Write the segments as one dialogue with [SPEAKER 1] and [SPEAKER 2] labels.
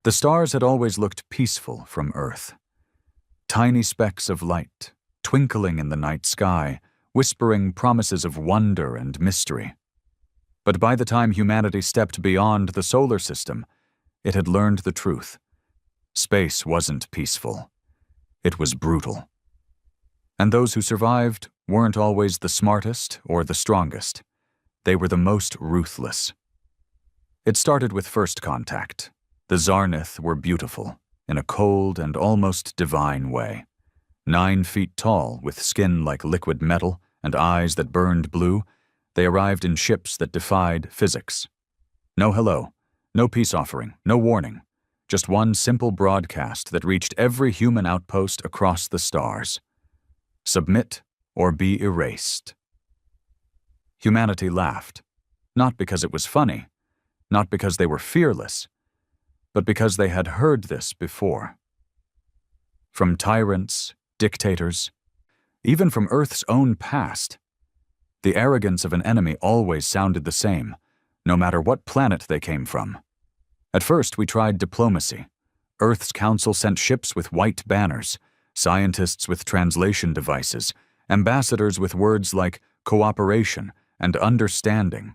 [SPEAKER 1] The stars had always looked peaceful from Earth. Tiny specks of light, twinkling in the night sky, whispering promises of wonder and mystery. But by the time humanity stepped beyond the solar system, it had learned the truth. Space wasn't peaceful. It was brutal. And those who survived weren't always the smartest or the strongest. They were the most ruthless. It started with first contact. The Zarnith were beautiful, in a cold and almost divine way. 9 feet tall, with skin like liquid metal and eyes that burned blue, they arrived in ships that defied physics. No hello, no peace offering, no warning. Just one simple broadcast that reached every human outpost across the stars. Submit or be erased. Humanity laughed, not because it was funny, not because they were fearless, but because they had heard this before. From tyrants, dictators, even from Earth's own past. The arrogance of an enemy always sounded the same, no matter what planet they came from. At first, we tried diplomacy. Earth's council sent ships with white banners, scientists with translation devices, ambassadors with words like cooperation and understanding.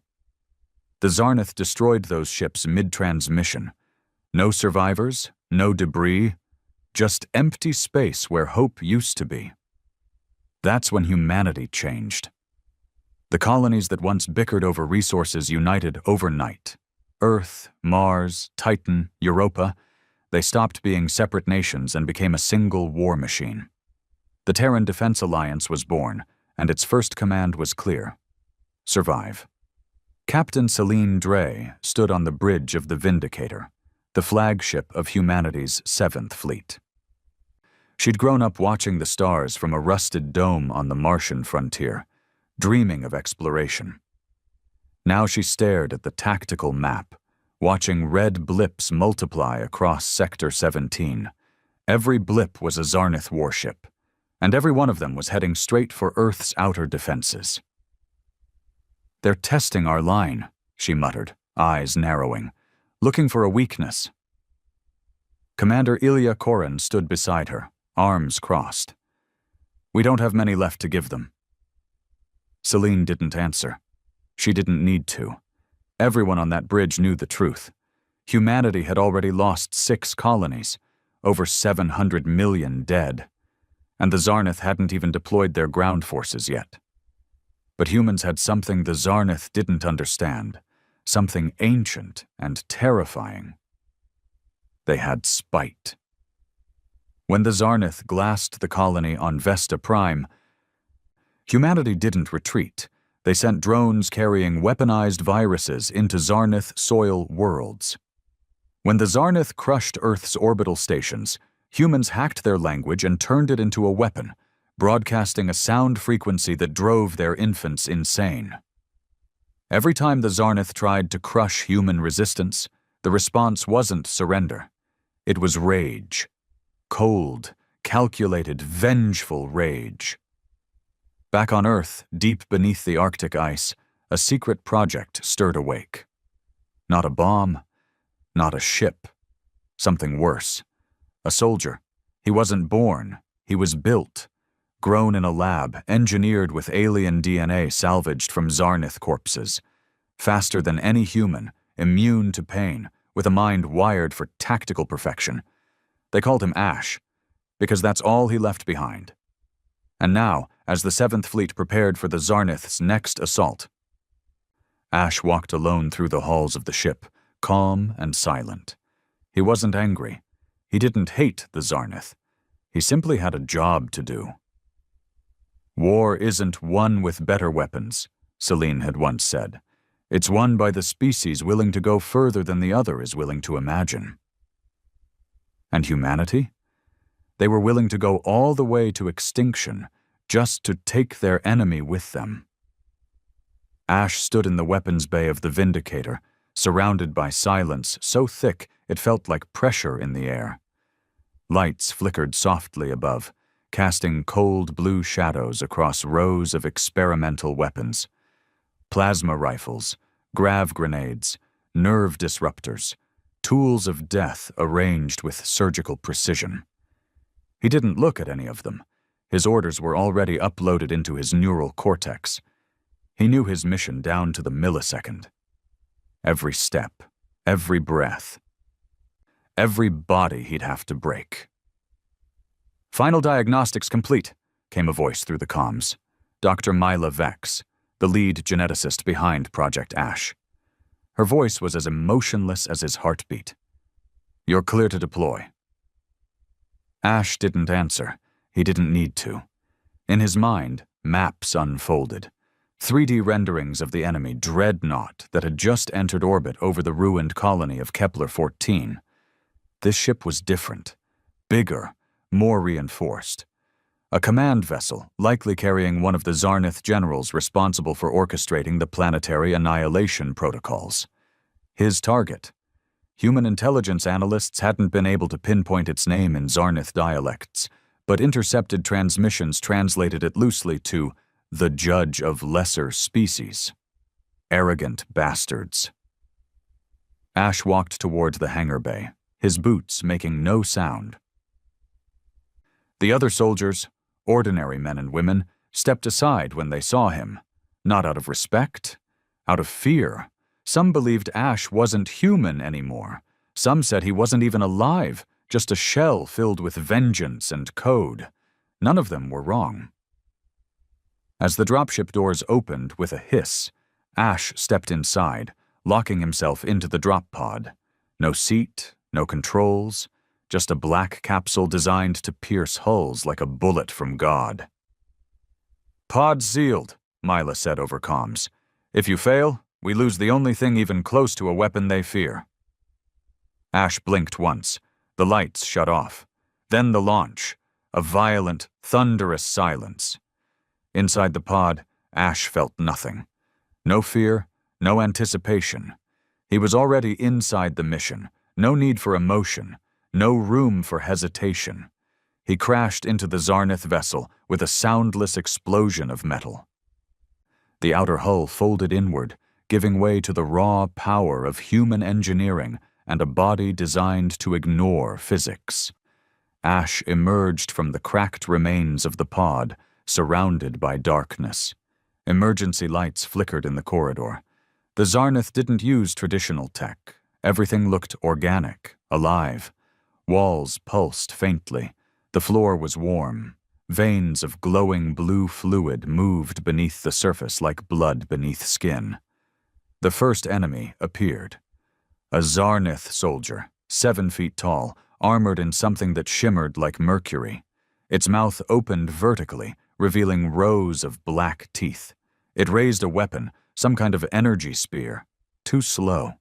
[SPEAKER 1] The Zarnith destroyed those ships mid-transmission. No survivors, no debris, just empty space where hope used to be. That's when humanity changed. The colonies that once bickered over resources united overnight. Earth, Mars, Titan, Europa, they stopped being separate nations and became a single war machine. The Terran Defense Alliance was born, and its first command was clear: survive. Captain Celine Drey stood on the bridge of the Vindicator, the flagship of humanity's 7th Fleet. She'd grown up watching the stars from a rusted dome on the Martian frontier, dreaming of exploration. Now she stared at the tactical map, watching red blips multiply across Sector 17. Every blip was a Zarnith warship, and every one of them was heading straight for Earth's outer defenses. "They're testing our line," she muttered, eyes narrowing, looking for a weakness. Commander Ilya Korin stood beside her, arms crossed. "We don't have many left to give them." Celine didn't answer. She didn't need to. Everyone on that bridge knew the truth. Humanity had already lost 6 colonies, over 700 million dead, and the Zarnith hadn't even deployed their ground forces yet. But humans had something the Zarnith didn't understand, something ancient and terrifying. They had spite. When the Zarnith glassed the colony on Vesta Prime, humanity didn't retreat. They sent drones carrying weaponized viruses into Zarnith soil worlds. When the Zarnith crushed Earth's orbital stations, humans hacked their language and turned it into a weapon, broadcasting a sound frequency that drove their infants insane. Every time the Zarnith tried to crush human resistance, the response wasn't surrender. It was rage. Cold, calculated, vengeful rage. Back on Earth, deep beneath the Arctic ice, a secret project stirred awake. Not a bomb, not a ship. Something worse. A soldier. He wasn't born, he was built. Grown in a lab, engineered with alien DNA salvaged from Zarnith corpses. Faster than any human, immune to pain, with a mind wired for tactical perfection. They called him Ash, because that's all he left behind. And now, as the 7th Fleet prepared for the Zarnith's next assault, Ash walked alone through the halls of the ship, calm and silent. He wasn't angry. He didn't hate the Zarnith. He simply had a job to do. "War isn't won with better weapons," Celine had once said. "It's won by the species willing to go further than the other is willing to imagine." And humanity? They were willing to go all the way to extinction just to take their enemy with them. Ash stood in the weapons bay of the Vindicator, surrounded by silence so thick it felt like pressure in the air. Lights flickered softly above, casting cold blue shadows across rows of experimental weapons. Plasma rifles, grav grenades, nerve disruptors, tools of death arranged with surgical precision. He didn't look at any of them. His orders were already uploaded into his neural cortex. He knew his mission down to the millisecond. Every step, every breath, every body he'd have to break. "Final diagnostics complete," came a voice through the comms. Dr. Mila Vex, the lead geneticist behind Project Ash. Her voice was as emotionless as his heartbeat. "You're clear to deploy." Ash didn't answer. He didn't need to. In his mind, maps unfolded. 3D renderings of the enemy dreadnought that had just entered orbit over the ruined colony of Kepler-14. This ship was different, bigger, more reinforced. A command vessel, likely carrying one of the Zarnith generals responsible for orchestrating the planetary annihilation protocols. His target. Human intelligence analysts hadn't been able to pinpoint its name in Zarnith dialects, but intercepted transmissions translated it loosely to the judge of lesser species. Arrogant bastards. Ash walked toward the hangar bay, his boots making no sound. The other soldiers, ordinary men and women, stepped aside when they saw him, not out of respect, out of fear. Some believed Ash wasn't human anymore. Some said he wasn't even alive, just a shell filled with vengeance and code. None of them were wrong. As the dropship doors opened with a hiss, Ash stepped inside, locking himself into the drop pod. No seat, no controls, just a black capsule designed to pierce hulls like a bullet from God. "Pod sealed," Mila said over comms. "If you fail, we lose the only thing even close to a weapon they fear." Ash blinked once. The lights shut off. Then the launch. A violent, thunderous silence. Inside the pod, Ash felt nothing. No fear, no anticipation. He was already inside the mission. No need for emotion. No room for hesitation. He crashed into the Zarnith vessel with a soundless explosion of metal. The outer hull folded inward, giving way to the raw power of human engineering and a body designed to ignore physics. Ash emerged from the cracked remains of the pod, surrounded by darkness. Emergency lights flickered in the corridor. The Zarnith didn't use traditional tech. Everything looked organic, alive. Walls pulsed faintly. The floor was warm. Veins of glowing blue fluid moved beneath the surface like blood beneath skin. The first enemy appeared. A Zarnith soldier, 7 feet tall, armored in something that shimmered like mercury. Its mouth opened vertically, revealing rows of black teeth. It raised a weapon, some kind of energy spear. Too slow.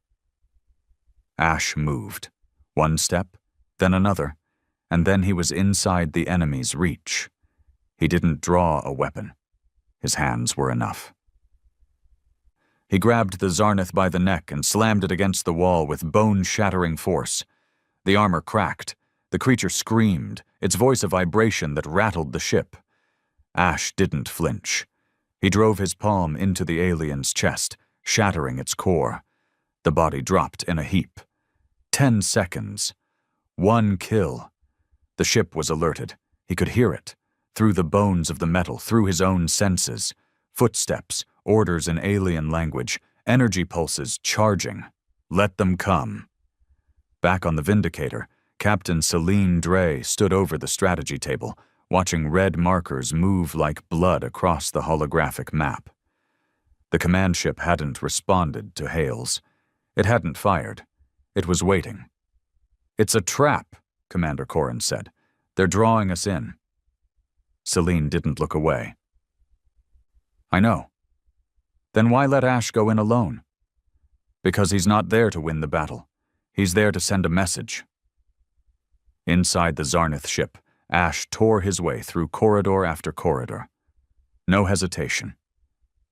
[SPEAKER 1] Ash moved. One step, then another, and then he was inside the enemy's reach. He didn't draw a weapon. His hands were enough. He grabbed the Zarnith by the neck and slammed it against the wall with bone-shattering force. The armor cracked. The creature screamed, its voice a vibration that rattled the ship. Ash didn't flinch. He drove his palm into the alien's chest, shattering its core. The body dropped in a heap. 10 seconds. 1 kill. The ship was alerted. He could hear it. Through the bones of the metal, through his own senses. Footsteps, orders in alien language, energy pulses charging. Let them come. Back on the Vindicator, Captain Celine Dre stood over the strategy table, watching red markers move like blood across the holographic map. The command ship hadn't responded to hails. It hadn't fired. It was waiting. "It's a trap," Commander Corrin said. "They're drawing us in." Celine didn't look away. "I know." "Then why let Ash go in alone?" "Because he's not there to win the battle. He's there to send a message." Inside the Zarnith ship, Ash tore his way through corridor after corridor. No hesitation.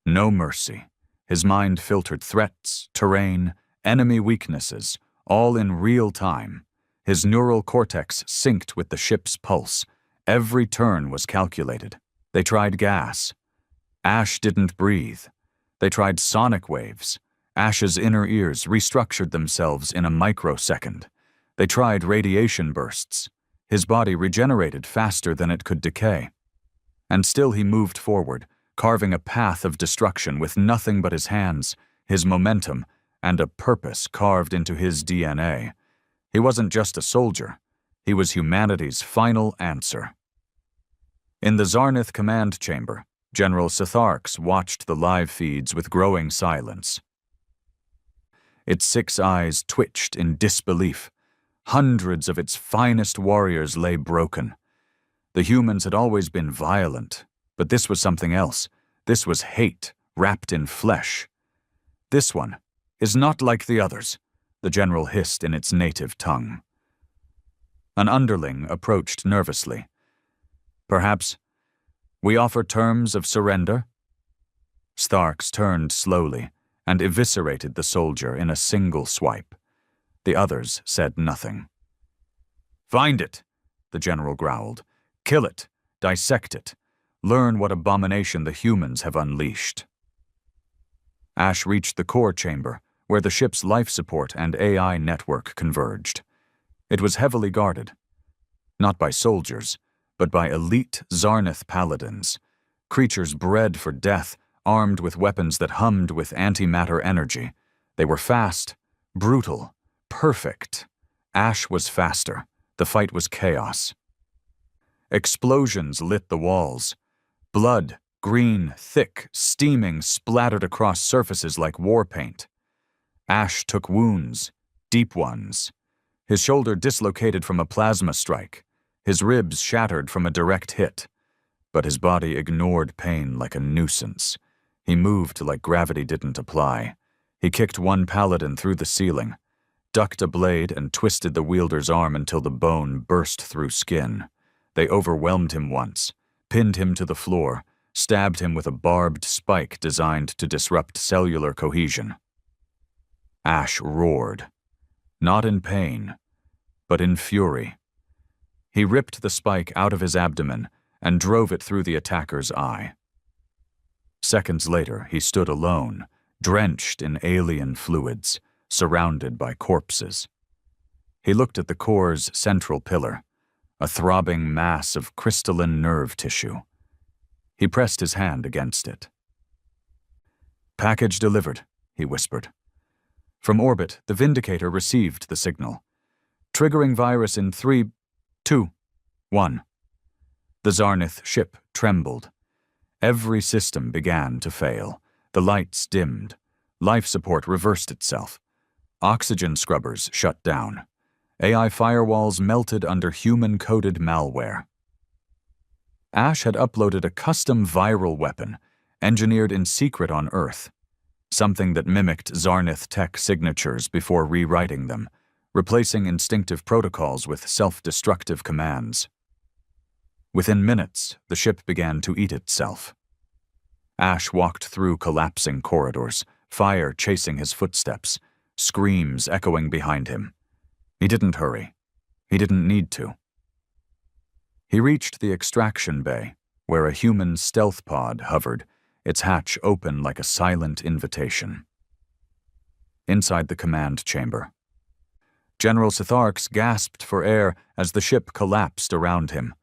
[SPEAKER 1] No mercy. His mind filtered threats, terrain, enemy weaknesses, all in real time. His neural cortex synced with the ship's pulse. Every turn was calculated. They tried gas. Ash didn't breathe. They tried sonic waves. Ash's inner ears restructured themselves in a microsecond. They tried radiation bursts. His body regenerated faster than it could decay. And still he moved forward, carving a path of destruction with nothing but his hands, his momentum, and a purpose carved into his DNA. He wasn't just a soldier. He was humanity's final answer. In the Zarnith command chamber, General Sitharks watched the live feeds with growing silence. Its 6 eyes twitched in disbelief. Hundreds of its finest warriors lay broken. The humans had always been violent, but this was something else. This was hate, wrapped in flesh. "This one is not like the others," the general hissed in its native tongue. An underling approached nervously. "Perhaps we offer terms of surrender?" Starks turned slowly and eviscerated the soldier in a single swipe. The others said nothing. "Find it," the general growled. "Kill it, dissect it, learn what abomination the humans have unleashed." Ash reached the core chamber, where the ship's life support and AI network converged. It was heavily guarded, not by soldiers, but by elite Zarnith paladins, creatures bred for death, armed with weapons that hummed with antimatter energy. They were fast, brutal, perfect. Ash was faster. The fight was chaos. Explosions lit the walls. Blood, green, thick, steaming, splattered across surfaces like war paint. Ash took wounds, deep ones. His shoulder dislocated from a plasma strike. His ribs shattered from a direct hit. But his body ignored pain like a nuisance. He moved like gravity didn't apply. He kicked one paladin through the ceiling, ducked a blade and twisted the wielder's arm until the bone burst through skin. They overwhelmed him once, pinned him to the floor, stabbed him with a barbed spike designed to disrupt cellular cohesion. Ash roared, not in pain, but in fury. He ripped the spike out of his abdomen and drove it through the attacker's eye. Seconds later, he stood alone, drenched in alien fluids, surrounded by corpses. He looked at the core's central pillar, a throbbing mass of crystalline nerve tissue. He pressed his hand against it. "Package delivered," he whispered. From orbit, the Vindicator received the signal. "Triggering virus in 3, 2, 1. The Zarnith ship trembled. Every system began to fail. The lights dimmed. Life support reversed itself. Oxygen scrubbers shut down. AI firewalls melted under human-coded malware. Ash had uploaded a custom viral weapon, engineered in secret on Earth, something that mimicked Zarnith tech signatures before rewriting them, replacing instinctive protocols with self-destructive commands. Within minutes, the ship began to eat itself. Ash walked through collapsing corridors, fire chasing his footsteps, screams echoing behind him. He didn't hurry. He didn't need to. He reached the extraction bay, where a human stealth pod hovered, its hatch open like a silent invitation. Inside the command chamber, General Sitharks gasped for air as the ship collapsed around him.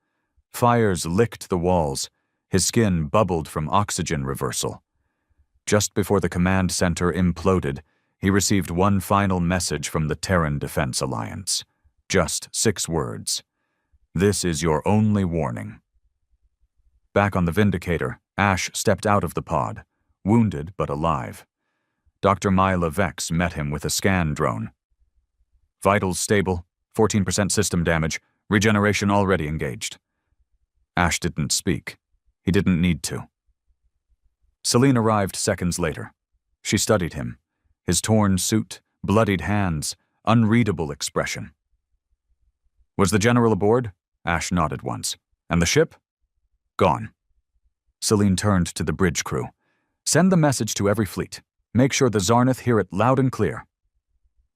[SPEAKER 1] Fires licked the walls. His skin bubbled from oxygen reversal. Just before the command center imploded, he received one final message from the Terran Defense Alliance. Just 6 words. "This is your only warning." Back on the Vindicator, Ash stepped out of the pod, wounded but alive. Dr. Myla Vex met him with a scan drone. "Vitals stable, 14% system damage, regeneration already engaged." Ash didn't speak. He didn't need to. Celine arrived seconds later. She studied him. His torn suit, bloodied hands, unreadable expression. "Was the general aboard?" Ash nodded once. "And the ship?" "Gone." Celine turned to the bridge crew. "Send the message to every fleet. Make sure the Zarnith hear it loud and clear."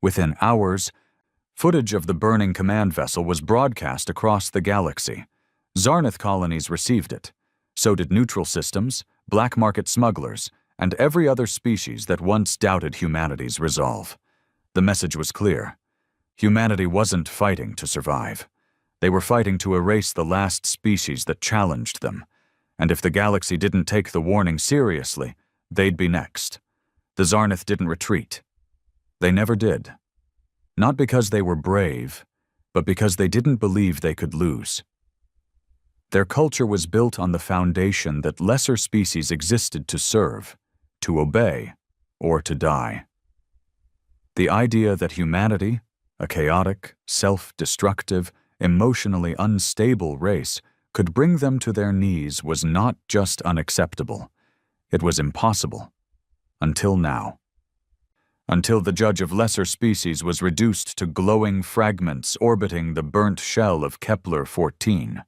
[SPEAKER 1] Within hours, footage of the burning command vessel was broadcast across the galaxy. Zarnith colonies received it. So did neutral systems, black market smugglers, and every other species that once doubted humanity's resolve. The message was clear. Humanity wasn't fighting to survive. They were fighting to erase the last species that challenged them, and if the galaxy didn't take the warning seriously, they'd be next. The Zarnith didn't retreat. They never did. Not because they were brave, but because they didn't believe they could lose. Their culture was built on the foundation that lesser species existed to serve, to obey, or to die. The idea that humanity, a chaotic, self-destructive, emotionally unstable race, could bring them to their knees was not just unacceptable. It was impossible. Until now. Until the judge of lesser species was reduced to glowing fragments orbiting the burnt shell of Kepler-14.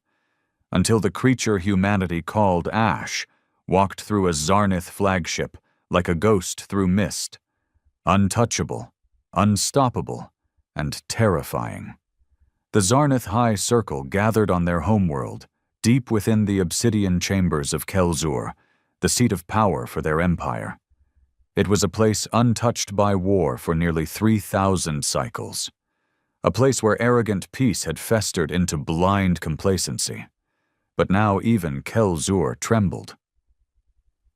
[SPEAKER 1] Until the creature humanity called Ash walked through a Zarnith flagship like a ghost through mist, untouchable, unstoppable, and terrifying. The Zarnith High Circle gathered on their homeworld, deep within the obsidian chambers of Kelzur, the seat of power for their empire. It was a place untouched by war for nearly 3,000 cycles. A place where arrogant peace had festered into blind complacency. But now even Kelzur trembled.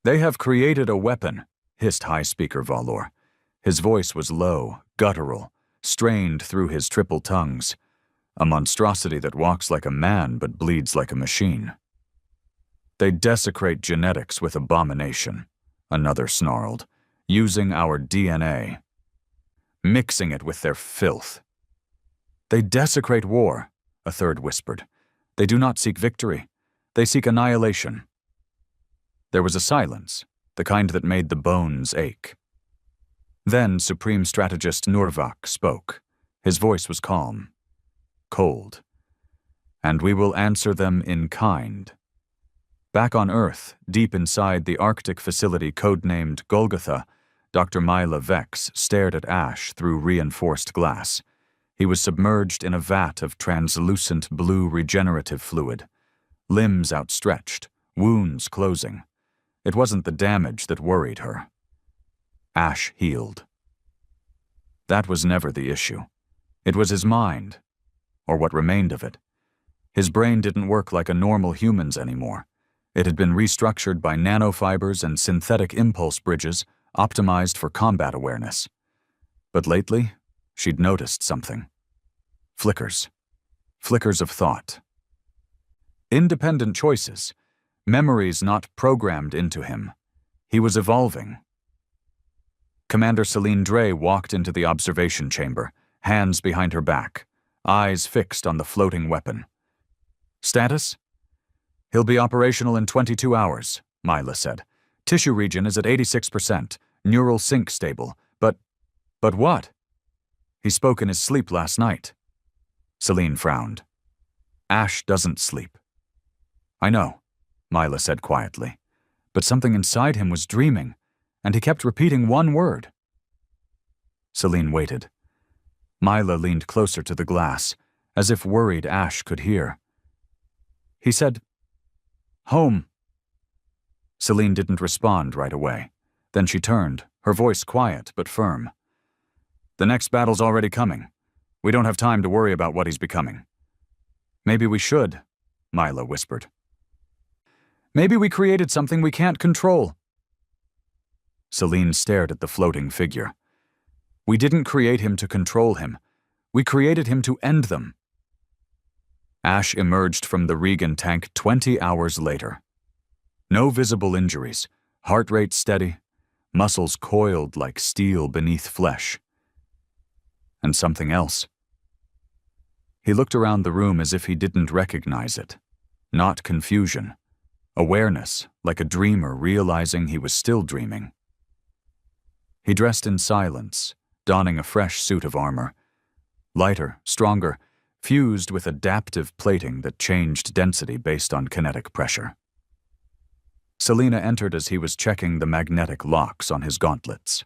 [SPEAKER 1] "They have created a weapon," hissed High Speaker Valor. His voice was low, guttural, strained through his triple tongues. A monstrosity that walks like a man but bleeds like a machine. "They desecrate genetics with abomination," another snarled, "using our DNA, mixing it with their filth." "They desecrate war," a third whispered. "They do not seek victory. They seek annihilation." There was a silence, the kind that made the bones ache. Then Supreme Strategist Nurvak spoke. His voice was calm, cold. "And we will answer them in kind." Back on Earth, deep inside the Arctic facility codenamed Golgotha, Dr. Mila Vex stared at Ash through reinforced glass. He was submerged in a vat of translucent blue regenerative fluid. Limbs outstretched, wounds closing. It wasn't the damage that worried her. Ash healed. That was never the issue. It was his mind, or what remained of it. His brain didn't work like a normal human's anymore. It had been restructured by nanofibers and synthetic impulse bridges optimized for combat awareness. But lately, she'd noticed something. Flickers. Flickers of thought. Independent choices. Memories not programmed into him. He was evolving. Commander Celine Dre walked into the observation chamber, hands behind her back, eyes fixed on the floating weapon. "Status? He'll be operational in 22 hours, Mila said. "Tissue region is at 86%, neural sync stable, but what?" "He spoke in his sleep last night." Celine frowned. "Ash doesn't sleep." "I know," Mila said quietly, "but something inside him was dreaming, and he kept repeating one word." Celine waited. Mila leaned closer to the glass, as if worried Ash could hear. He said, "Home." Celine didn't respond right away. Then she turned, her voice quiet but firm. "The next battle's already coming. We don't have time to worry about what he's becoming." "Maybe we should," Mila whispered. "Maybe we created something we can't control." Celine stared at the floating figure. "We didn't create him to control him. We created him to end them." Ash emerged from the Regan tank 20 hours later. No visible injuries, heart rate steady, muscles coiled like steel beneath flesh. And something else. He looked around the room as if he didn't recognize it. Not confusion. Awareness, like a dreamer realizing he was still dreaming. He dressed in silence, donning a fresh suit of armor. Lighter, stronger, fused with adaptive plating that changed density based on kinetic pressure. Selena entered as he was checking the magnetic locks on his gauntlets.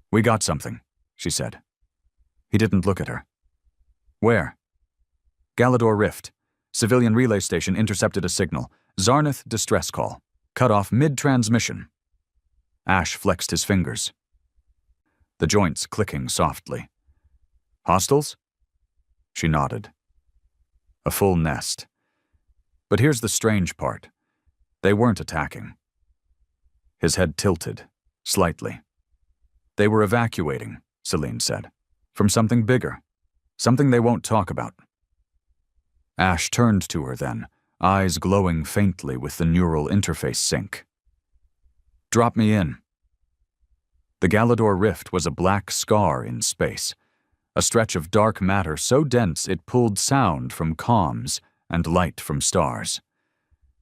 [SPEAKER 1] "We got something," she said. He didn't look at her. "Where?" "Galador Rift. Civilian relay station intercepted a signal. Zarnith distress call. Cut off mid-transmission." Ash flexed his fingers, the joints clicking softly. Hostiles? She nodded. A full nest. But here's the strange part. They weren't attacking. His head tilted, slightly. They were evacuating, Celine said, from something bigger, something they won't talk about. Ash turned to her then, eyes glowing faintly with the neural interface sync. Drop me in. The Galador rift was a black scar in space, a stretch of dark matter so dense it pulled sound from comms and light from stars.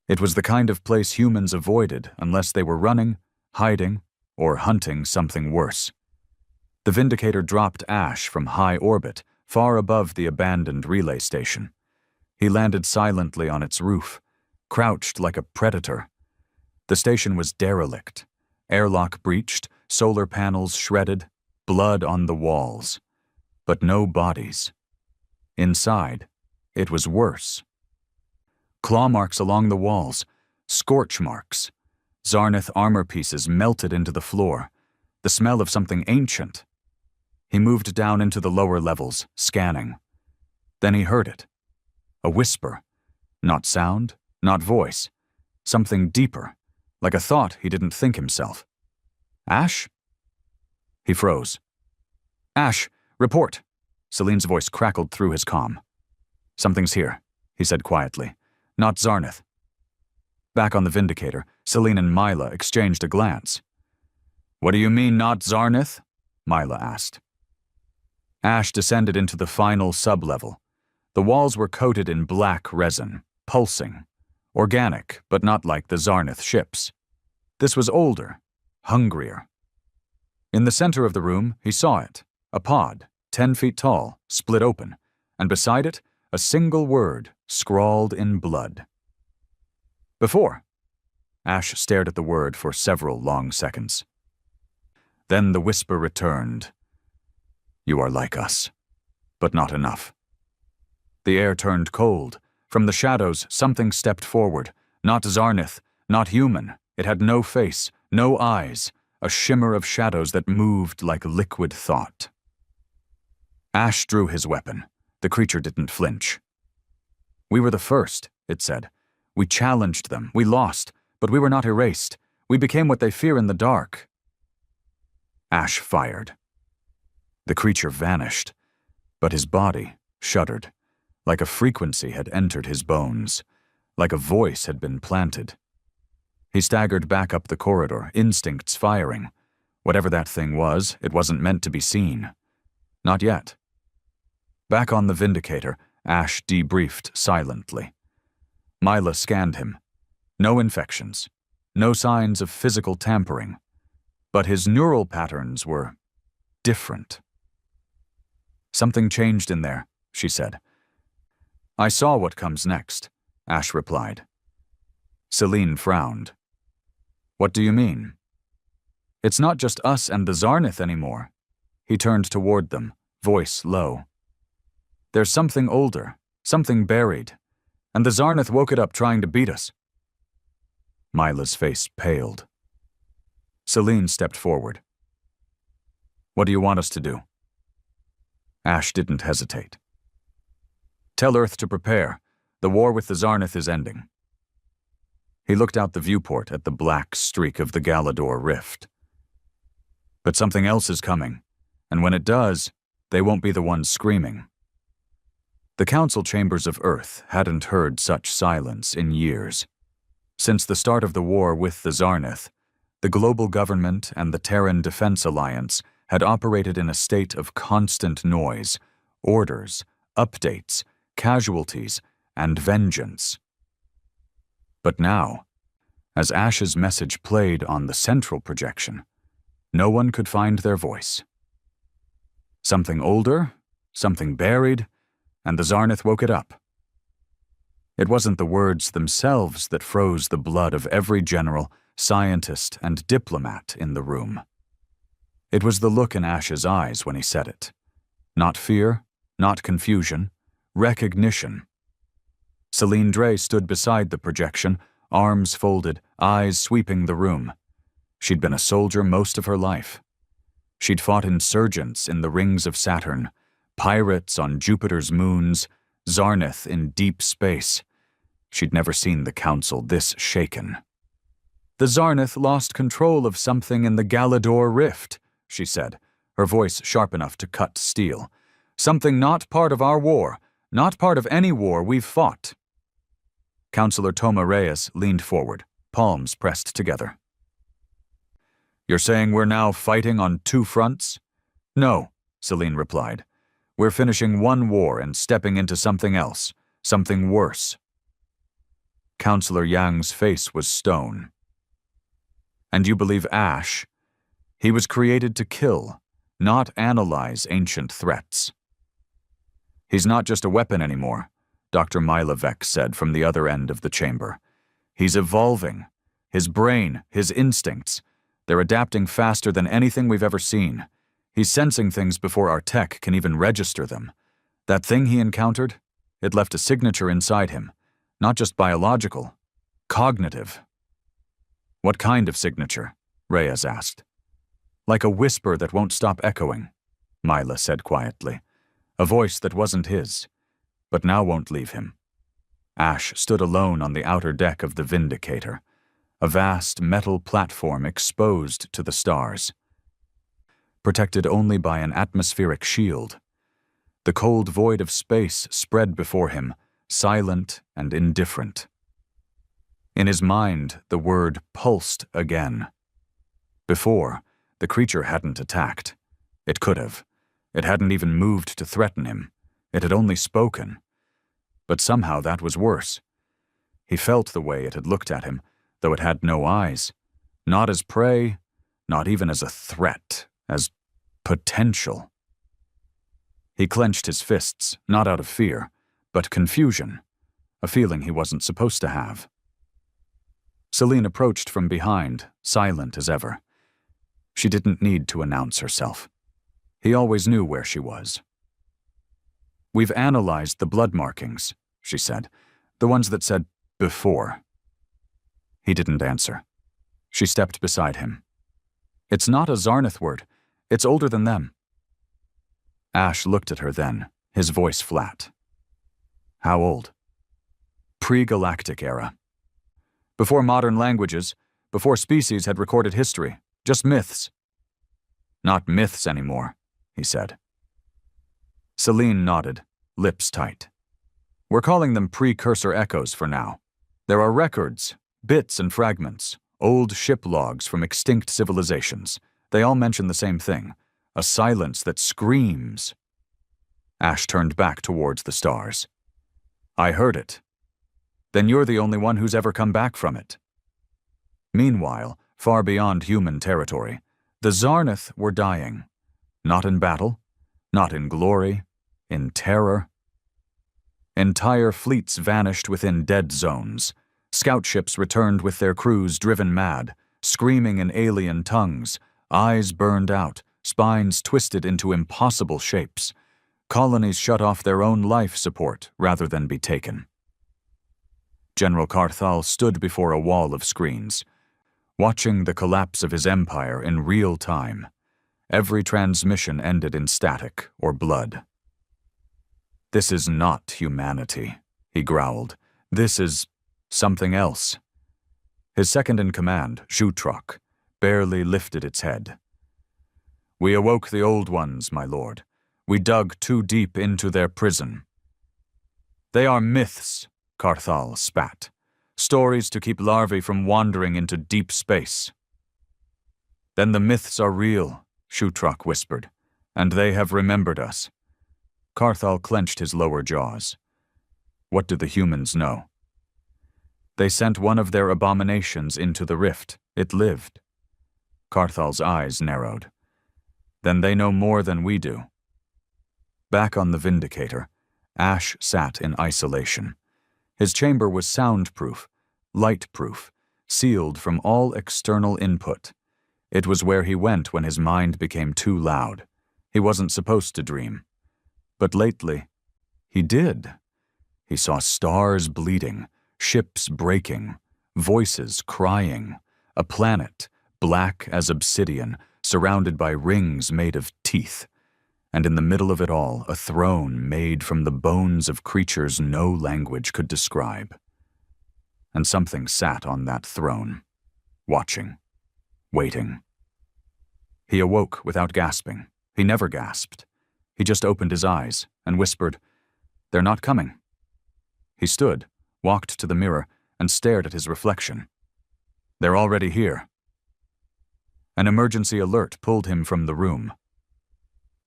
[SPEAKER 1] It was the kind of place humans avoided unless they were running, hiding, or hunting something worse. The Vindicator dropped Ash from high orbit, far above the abandoned relay station. He landed silently on its roof, crouched like a predator. The station was derelict, airlock breached, solar panels shredded, blood on the walls. But no bodies. Inside, it was worse. Claw marks along the walls, scorch marks. Zarnith armor pieces melted into the floor, the smell of something ancient. He moved down into the lower levels, scanning. Then he heard it. A whisper. Not sound, not voice. Something deeper, like a thought he didn't think himself. Ash? He froze. Ash, report. Celine's voice crackled through his comm. Something's here, he said quietly. Not Zarnith. Back on the Vindicator, Celine and Mila exchanged a glance. What do you mean, not Zarnith? Mila asked. Ash descended into the final sublevel. The walls were coated in black resin, pulsing. Organic, but not like the Zarnith ships. This was older, hungrier. In the center of the room, he saw it. A pod, 10 feet tall, split open, and beside it, a single word scrawled in blood. Before. Ash stared at the word for several long seconds. Then the whisper returned. You are like us, but not enough. The air turned cold. From the shadows, something stepped forward. Not Zarnith, not human. It had no face, no eyes, a shimmer of shadows that moved like liquid thought. Ash drew his weapon. The creature didn't flinch. We were the first, it said. We challenged them. We lost, but we were not erased. We became what they fear in the dark. Ash fired. The creature vanished, but his body shuddered, like a frequency had entered his bones, like a voice had been planted. He staggered back up the corridor, instincts firing. Whatever that thing was, it wasn't meant to be seen. Not yet. Back on the Vindicator, Ash debriefed silently. Mila scanned him. No infections. No signs of physical tampering. But his neural patterns were different. Something changed in there, she said. I saw what comes next, Ash replied. Celine frowned. What do you mean? It's not just us and the Zarnith anymore. He turned toward them, voice low. There's something older, something buried, and the Zarnith woke it up trying to beat us. Mila's face paled. Celine stepped forward. What do you want us to do? Ash didn't hesitate. Tell Earth to prepare. The war with the Zarnith is ending. He looked out the viewport at the black streak of the Galador rift. But something else is coming, and when it does, they won't be the ones screaming. The council chambers of Earth hadn't heard such silence in years. Since the start of the war with the Zarnith, the global government and the Terran Defense Alliance had operated in a state of constant noise, orders, updates, casualties, and vengeance. But now, as Ash's message played on the central projection, no one could find their voice. Something older, something buried, and the Zarnith woke it up. It wasn't the words themselves that froze the blood of every general, scientist, and diplomat in the room. It was the look in Ash's eyes when he said it. Not fear, not confusion, recognition. Celine Drey stood beside the projection, arms folded, eyes sweeping the room. She'd been a soldier most of her life. She'd fought insurgents in the rings of Saturn, pirates on Jupiter's moons, Zarnith in deep space. She'd never seen the Council this shaken. "The Zarnith lost control of something in the Galador Rift," she said, her voice sharp enough to cut steel. "Something not part of our war, not part of any war we've fought." Councillor Toma Reyes leaned forward, palms pressed together. "You're saying we're now fighting on two fronts?" "No," Celine replied. "We're finishing one war and stepping into something else, something worse." Councillor Yang's face was stone. "And you believe Ash? He was created to kill, not analyze ancient threats." "He's not just a weapon anymore," Dr. Milavec said from the other end of the chamber. "He's evolving. His brain, his instincts, they're adapting faster than anything we've ever seen. He's sensing things before our tech can even register them. That thing he encountered, it left a signature inside him, not just biological, cognitive." "What kind of signature?" Reyes asked. "Like a whisper that won't stop echoing," Mila said quietly. "A voice that wasn't his, but now won't leave him." Ash stood alone on the outer deck of the Vindicator, a vast metal platform exposed to the stars, protected only by an atmospheric shield. The cold void of space spread before him, silent and indifferent. In his mind, the word pulsed again. Before, the creature hadn't attacked. It could have. It hadn't even moved to threaten him. It had only spoken. But somehow that was worse. He felt the way it had looked at him, though it had no eyes. Not as prey, not even as a threat, as potential. He clenched his fists, not out of fear, but confusion, a feeling he wasn't supposed to have. Celine approached from behind, silent as ever. She didn't need to announce herself. He always knew where she was. "We've analyzed the blood markings," she said, "the ones that said before." He didn't answer. She stepped beside him. "It's not a Zarnith word. It's older than them." Ash looked at her then, his voice flat. "How old?" "Pre-galactic era. Before modern languages, before species had recorded history, just myths." "Not myths anymore," he said. Celine nodded, lips tight. "We're calling them precursor echoes for now. There are records, bits and fragments, old ship logs from extinct civilizations. They all mention the same thing, a silence that screams." Ash turned back towards the stars. "I heard it. Then you're the only one who's ever come back from it." Meanwhile, far beyond human territory, the Zarnith were dying. Not in battle, not in glory, in terror. Entire fleets vanished within dead zones. Scout ships returned with their crews driven mad, screaming in alien tongues, eyes burned out, spines twisted into impossible shapes. Colonies shut off their own life support rather than be taken. General Carthal stood before a wall of screens, watching the collapse of his empire in real time. Every transmission ended in static or blood. "This is not humanity," he growled. "This is something else." His second-in-command, Shutrok, barely lifted its head. "We awoke the old ones, my lord. We dug too deep into their prison." "They are myths," Carthal spat. "Stories to keep larvae from wandering into deep space." "Then the myths are real," Shutrok whispered, "and they have remembered us." Carthal clenched his lower jaws. What do the humans know? "They sent one of their abominations into the rift. It lived." Carthal's eyes narrowed. "Then they know more than we do." Back on the Vindicator, Ash sat in isolation. His chamber was soundproof, light-proof, sealed from all external input. It was where he went when his mind became too loud. He wasn't supposed to dream. But lately, he did. He saw stars bleeding, ships breaking, voices crying, a planet black as obsidian, surrounded by rings made of teeth, and in the middle of it all, a throne made from the bones of creatures no language could describe. And something sat on that throne, watching, waiting. He awoke without gasping. He never gasped. He just opened his eyes and whispered, "They're not coming." He stood, walked to the mirror, and stared at his reflection. "They're already here." An emergency alert pulled him from the room.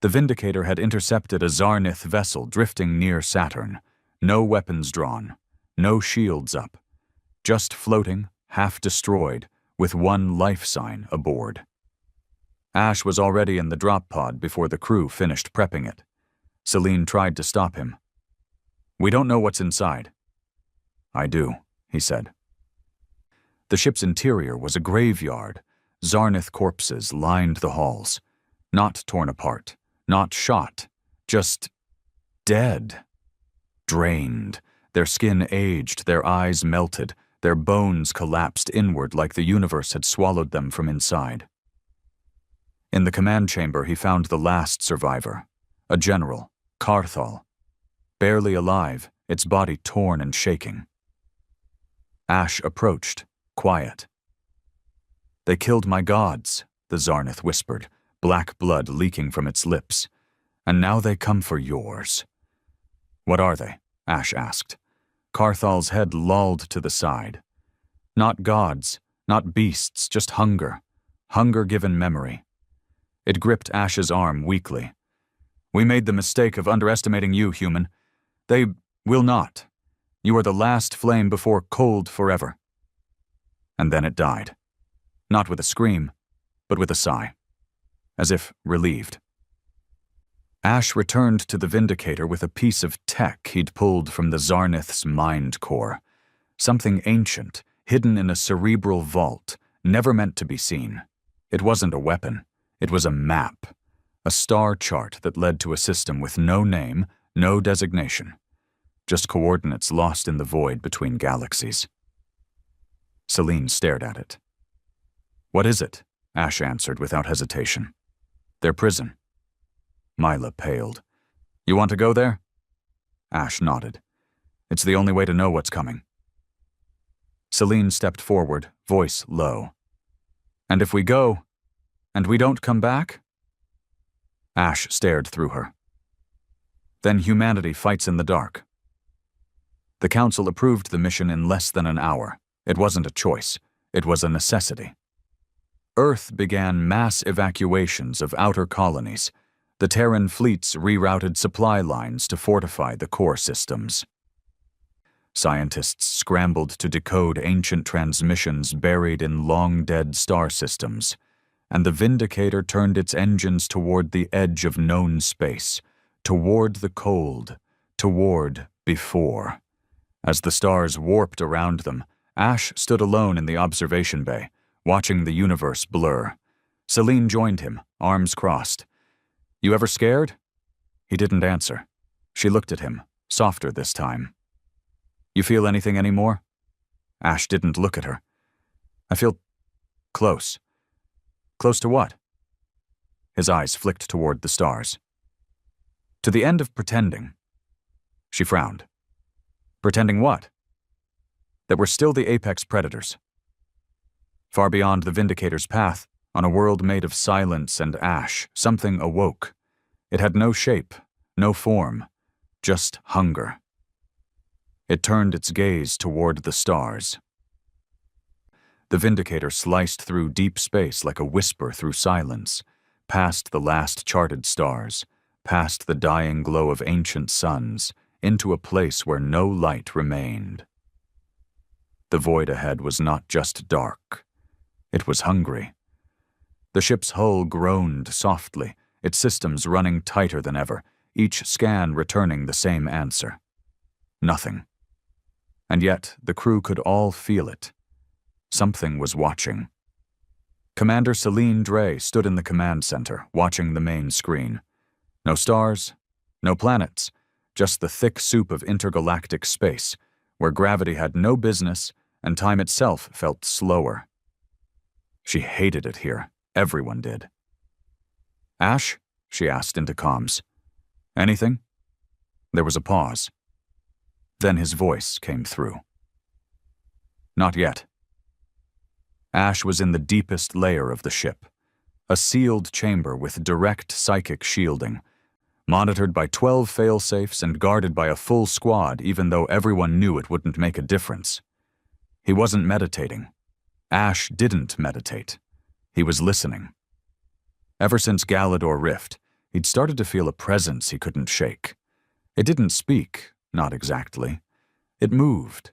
[SPEAKER 1] The Vindicator had intercepted a Zarnith vessel drifting near Saturn. No weapons drawn, no shields up, just floating, half destroyed, with one life sign aboard. Ash was already in the drop pod before the crew finished prepping it. Celine tried to stop him. "We don't know what's inside." "I do," he said. The ship's interior was a graveyard. Zarnith corpses lined the halls. Not torn apart, not shot, just dead. Drained, their skin aged, their eyes melted, their bones collapsed inward like the universe had swallowed them from inside. In the command chamber, he found the last survivor, a general, Carthal. Barely alive, its body torn and shaking. Ash approached, quiet. "They killed my gods," the Zarnith whispered, black blood leaking from its lips. "And now they come for yours." "What are they?" Ash asked. Carthal's head lolled to the side. "Not gods, not beasts, just hunger. Hunger given memory." It gripped Ash's arm weakly. "We made the mistake of underestimating you, human. They will not. You are the last flame before cold forever." And then it died. Not with a scream, but with a sigh, as if relieved. Ash returned to the Vindicator with a piece of tech he'd pulled from the Zarnith's mind core. Something ancient, hidden in a cerebral vault, never meant to be seen. It wasn't a weapon. It was a map, a star chart that led to a system with no name, no designation, just coordinates lost in the void between galaxies. Celine stared at it. "What is it?" Ash answered without hesitation. "Their prison." Mila paled. "You want to go there?" Ash nodded. "It's the only way to know what's coming." Celine stepped forward, voice low. "And if we go, and we don't come back?" Ash stared through her. "Then humanity fights in the dark." The Council approved the mission in less than an hour. It wasn't a choice. It was a necessity. Earth began mass evacuations of outer colonies. The Terran fleets rerouted supply lines to fortify the core systems. Scientists scrambled to decode ancient transmissions buried in long-dead star systems, and the Vindicator turned its engines toward the edge of known space, toward the cold, toward before. As the stars warped around them, Ash stood alone in the observation bay, watching the universe blur. Celine joined him, arms crossed. "You ever scared?" He didn't answer. She looked at him, softer this time. "You feel anything anymore?" Ash didn't look at her. "I feel close." "Close to what?" His eyes flicked toward the stars. "To the end of pretending." She frowned. "Pretending what?" "That we're still the apex predators." Far beyond the Vindicator's path, on a world made of silence and ash, something awoke. It had no shape, no form, just hunger. It turned its gaze toward the stars. The Vindicator sliced through deep space like a whisper through silence, past the last charted stars, past the dying glow of ancient suns, into a place where no light remained. The void ahead was not just dark. It was hungry. The ship's hull groaned softly, its systems running tighter than ever, each scan returning the same answer. Nothing. And yet the crew could all feel it. Something was watching. Commander Celine Dre stood in the command center, watching the main screen. No stars, no planets, just the thick soup of intergalactic space, where gravity had no business and time itself felt slower. She hated it here. Everyone did. "Ash?" she asked into comms. "Anything?" There was a pause. Then his voice came through. "Not yet." Ash was in the deepest layer of the ship, a sealed chamber with direct psychic shielding, monitored by 12 failsafes and guarded by a full squad even though everyone knew it wouldn't make a difference. He wasn't meditating. Ash didn't meditate. He was listening. Ever since Galador Rift, he'd started to feel a presence he couldn't shake. It didn't speak, not exactly. It moved.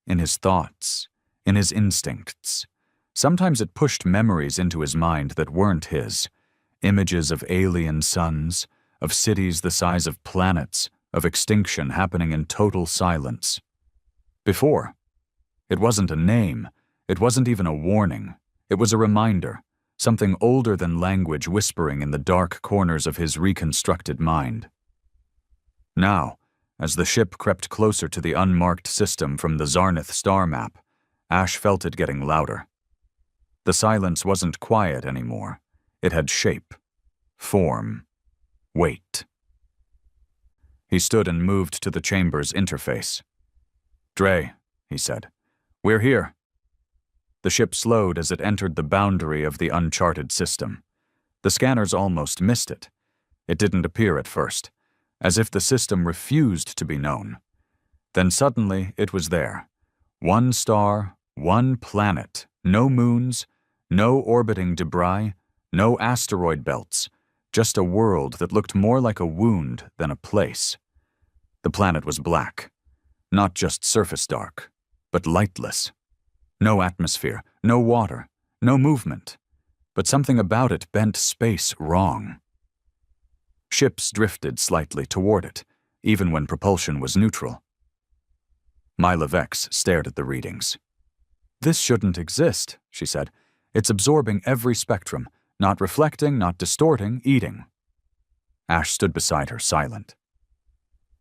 [SPEAKER 1] In his thoughts, in his instincts. Sometimes it pushed memories into his mind that weren't his. Images of alien suns, of cities the size of planets, of extinction happening in total silence. Before, it wasn't a name, it wasn't even a warning. It was a reminder, something older than language whispering in the dark corners of his reconstructed mind. Now, as the ship crept closer to the unmarked system from the Zarnith star map, Ash felt it getting louder. The silence wasn't quiet anymore. It had shape, form, weight. He stood and moved to the chamber's interface. "Dre," he said, "we're here." The ship slowed as it entered the boundary of the uncharted system. The scanners almost missed it. It didn't appear at first, as if the system refused to be known. Then suddenly it was there. One star, one planet, no moons, no orbiting debris, no asteroid belts, just a world that looked more like a wound than a place. The planet was black, not just surface dark, but lightless. No atmosphere, no water, no movement, but something about it bent space wrong. Ships drifted slightly toward it, even when propulsion was neutral. Myla Vex stared at the readings. "This shouldn't exist," she said. "It's absorbing every spectrum, not reflecting, not distorting, eating." Ash stood beside her, silent.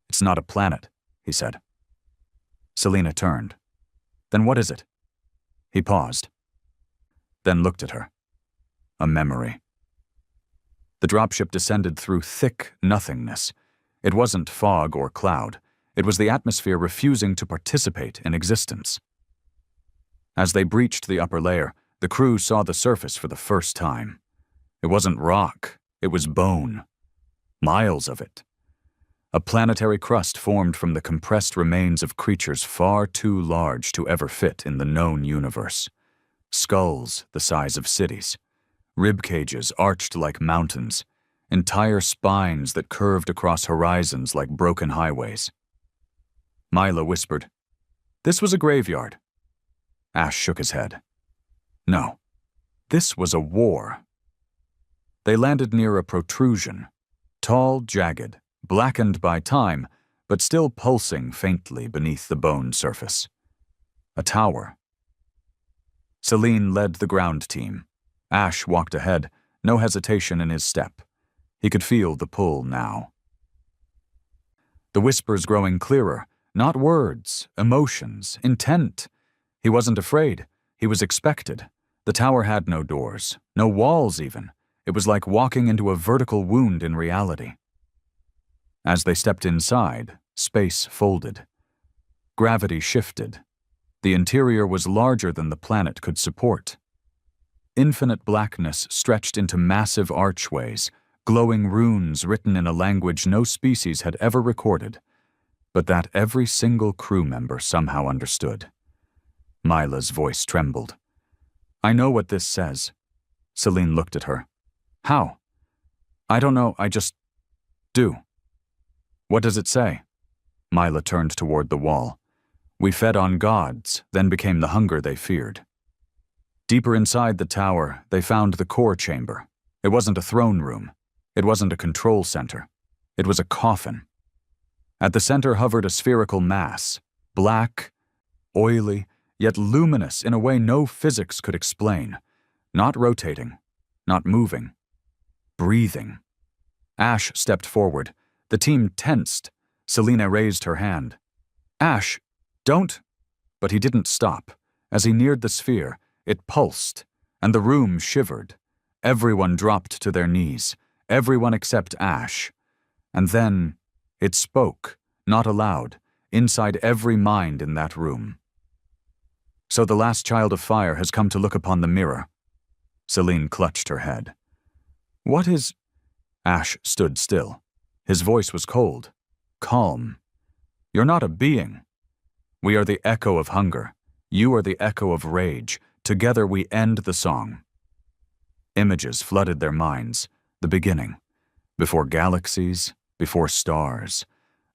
[SPEAKER 1] "It's not a planet," he said. Selena turned. "Then what is it?" He paused, then looked at her. A memory. The dropship descended through thick nothingness. It wasn't fog or cloud. It was the atmosphere refusing to participate in existence. As they breached the upper layer, the crew saw the surface for the first time. It wasn't rock, it was bone. Miles of it. A planetary crust formed from the compressed remains of creatures far too large to ever fit in the known universe. Skulls the size of cities. Rib cages arched like mountains. Entire spines that curved across horizons like broken highways. Myla whispered, "This was a graveyard." Ash shook his head. "No, this was a war." They landed near a protrusion, tall, jagged, blackened by time, but still pulsing faintly beneath the bone surface. A tower. Celine led the ground team. Ash walked ahead, no hesitation in his step. He could feel the pull now. The whispers growing clearer, not words, emotions, intent. He wasn't afraid. He was expected. The tower had no doors, no walls even. It was like walking into a vertical wound in reality. As they stepped inside, space folded. Gravity shifted. The interior was larger than the planet could support. Infinite blackness stretched into massive archways, glowing runes written in a language no species had ever recorded, but that every single crew member somehow understood. Myla's voice trembled. "I know what this says." Celine looked at her. "How?" "I don't know, I just do." "What does it say?" Myla turned toward the wall. "We fed on gods, then became the hunger they feared." Deeper inside the tower, they found the core chamber. It wasn't a throne room. It wasn't a control center. It was a coffin. At the center hovered a spherical mass, black, oily, yet luminous in a way no physics could explain. Not rotating, not moving, breathing. Ash stepped forward. The team tensed. Selena raised her hand. "Ash, don't—" But he didn't stop. As he neared the sphere, it pulsed, and the room shivered. Everyone dropped to their knees, everyone except Ash. And then it spoke, not aloud, inside every mind in that room. So the last child of fire has come to look upon the mirror. Celine clutched her head. What is... Ash stood still. His voice was cold, calm. You're not a being. We are the echo of hunger. You are the echo of rage. Together we end the song. Images flooded their minds, the beginning. Before galaxies, before stars.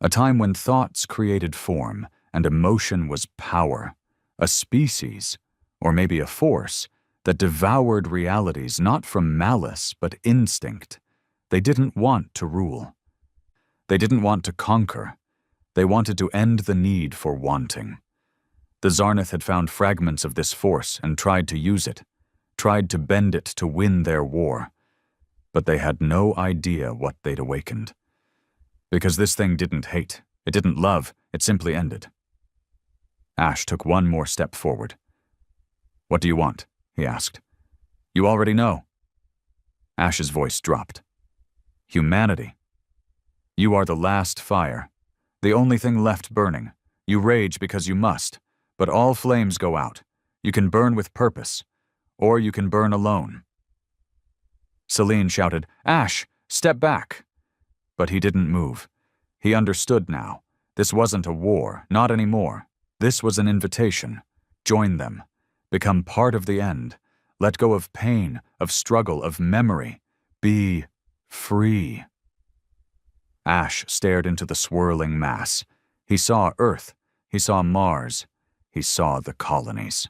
[SPEAKER 1] A time when thoughts created form, and emotion was power. A species, or maybe a force, that devoured realities not from malice but instinct. They didn't want to rule. They didn't want to conquer. They wanted to end the need for wanting. The Zarnath had found fragments of this force and tried to use it, tried to bend it to win their war. But they had no idea what they'd awakened. Because this thing didn't hate, it didn't love, it simply ended. Ash took one more step forward. What do you want? He asked. You already know. Ash's voice dropped. Humanity. You are the last fire, the only thing left burning. You rage because you must, but all flames go out. You can burn with purpose, or you can burn alone. Celine shouted, Ash, step back. But he didn't move. He understood now. This wasn't a war, not anymore. This was an invitation. Join them. Become part of the end. Let go of pain, of struggle, of memory. Be free. Ash stared into the swirling mass. He saw Earth. He saw Mars. He saw the colonies.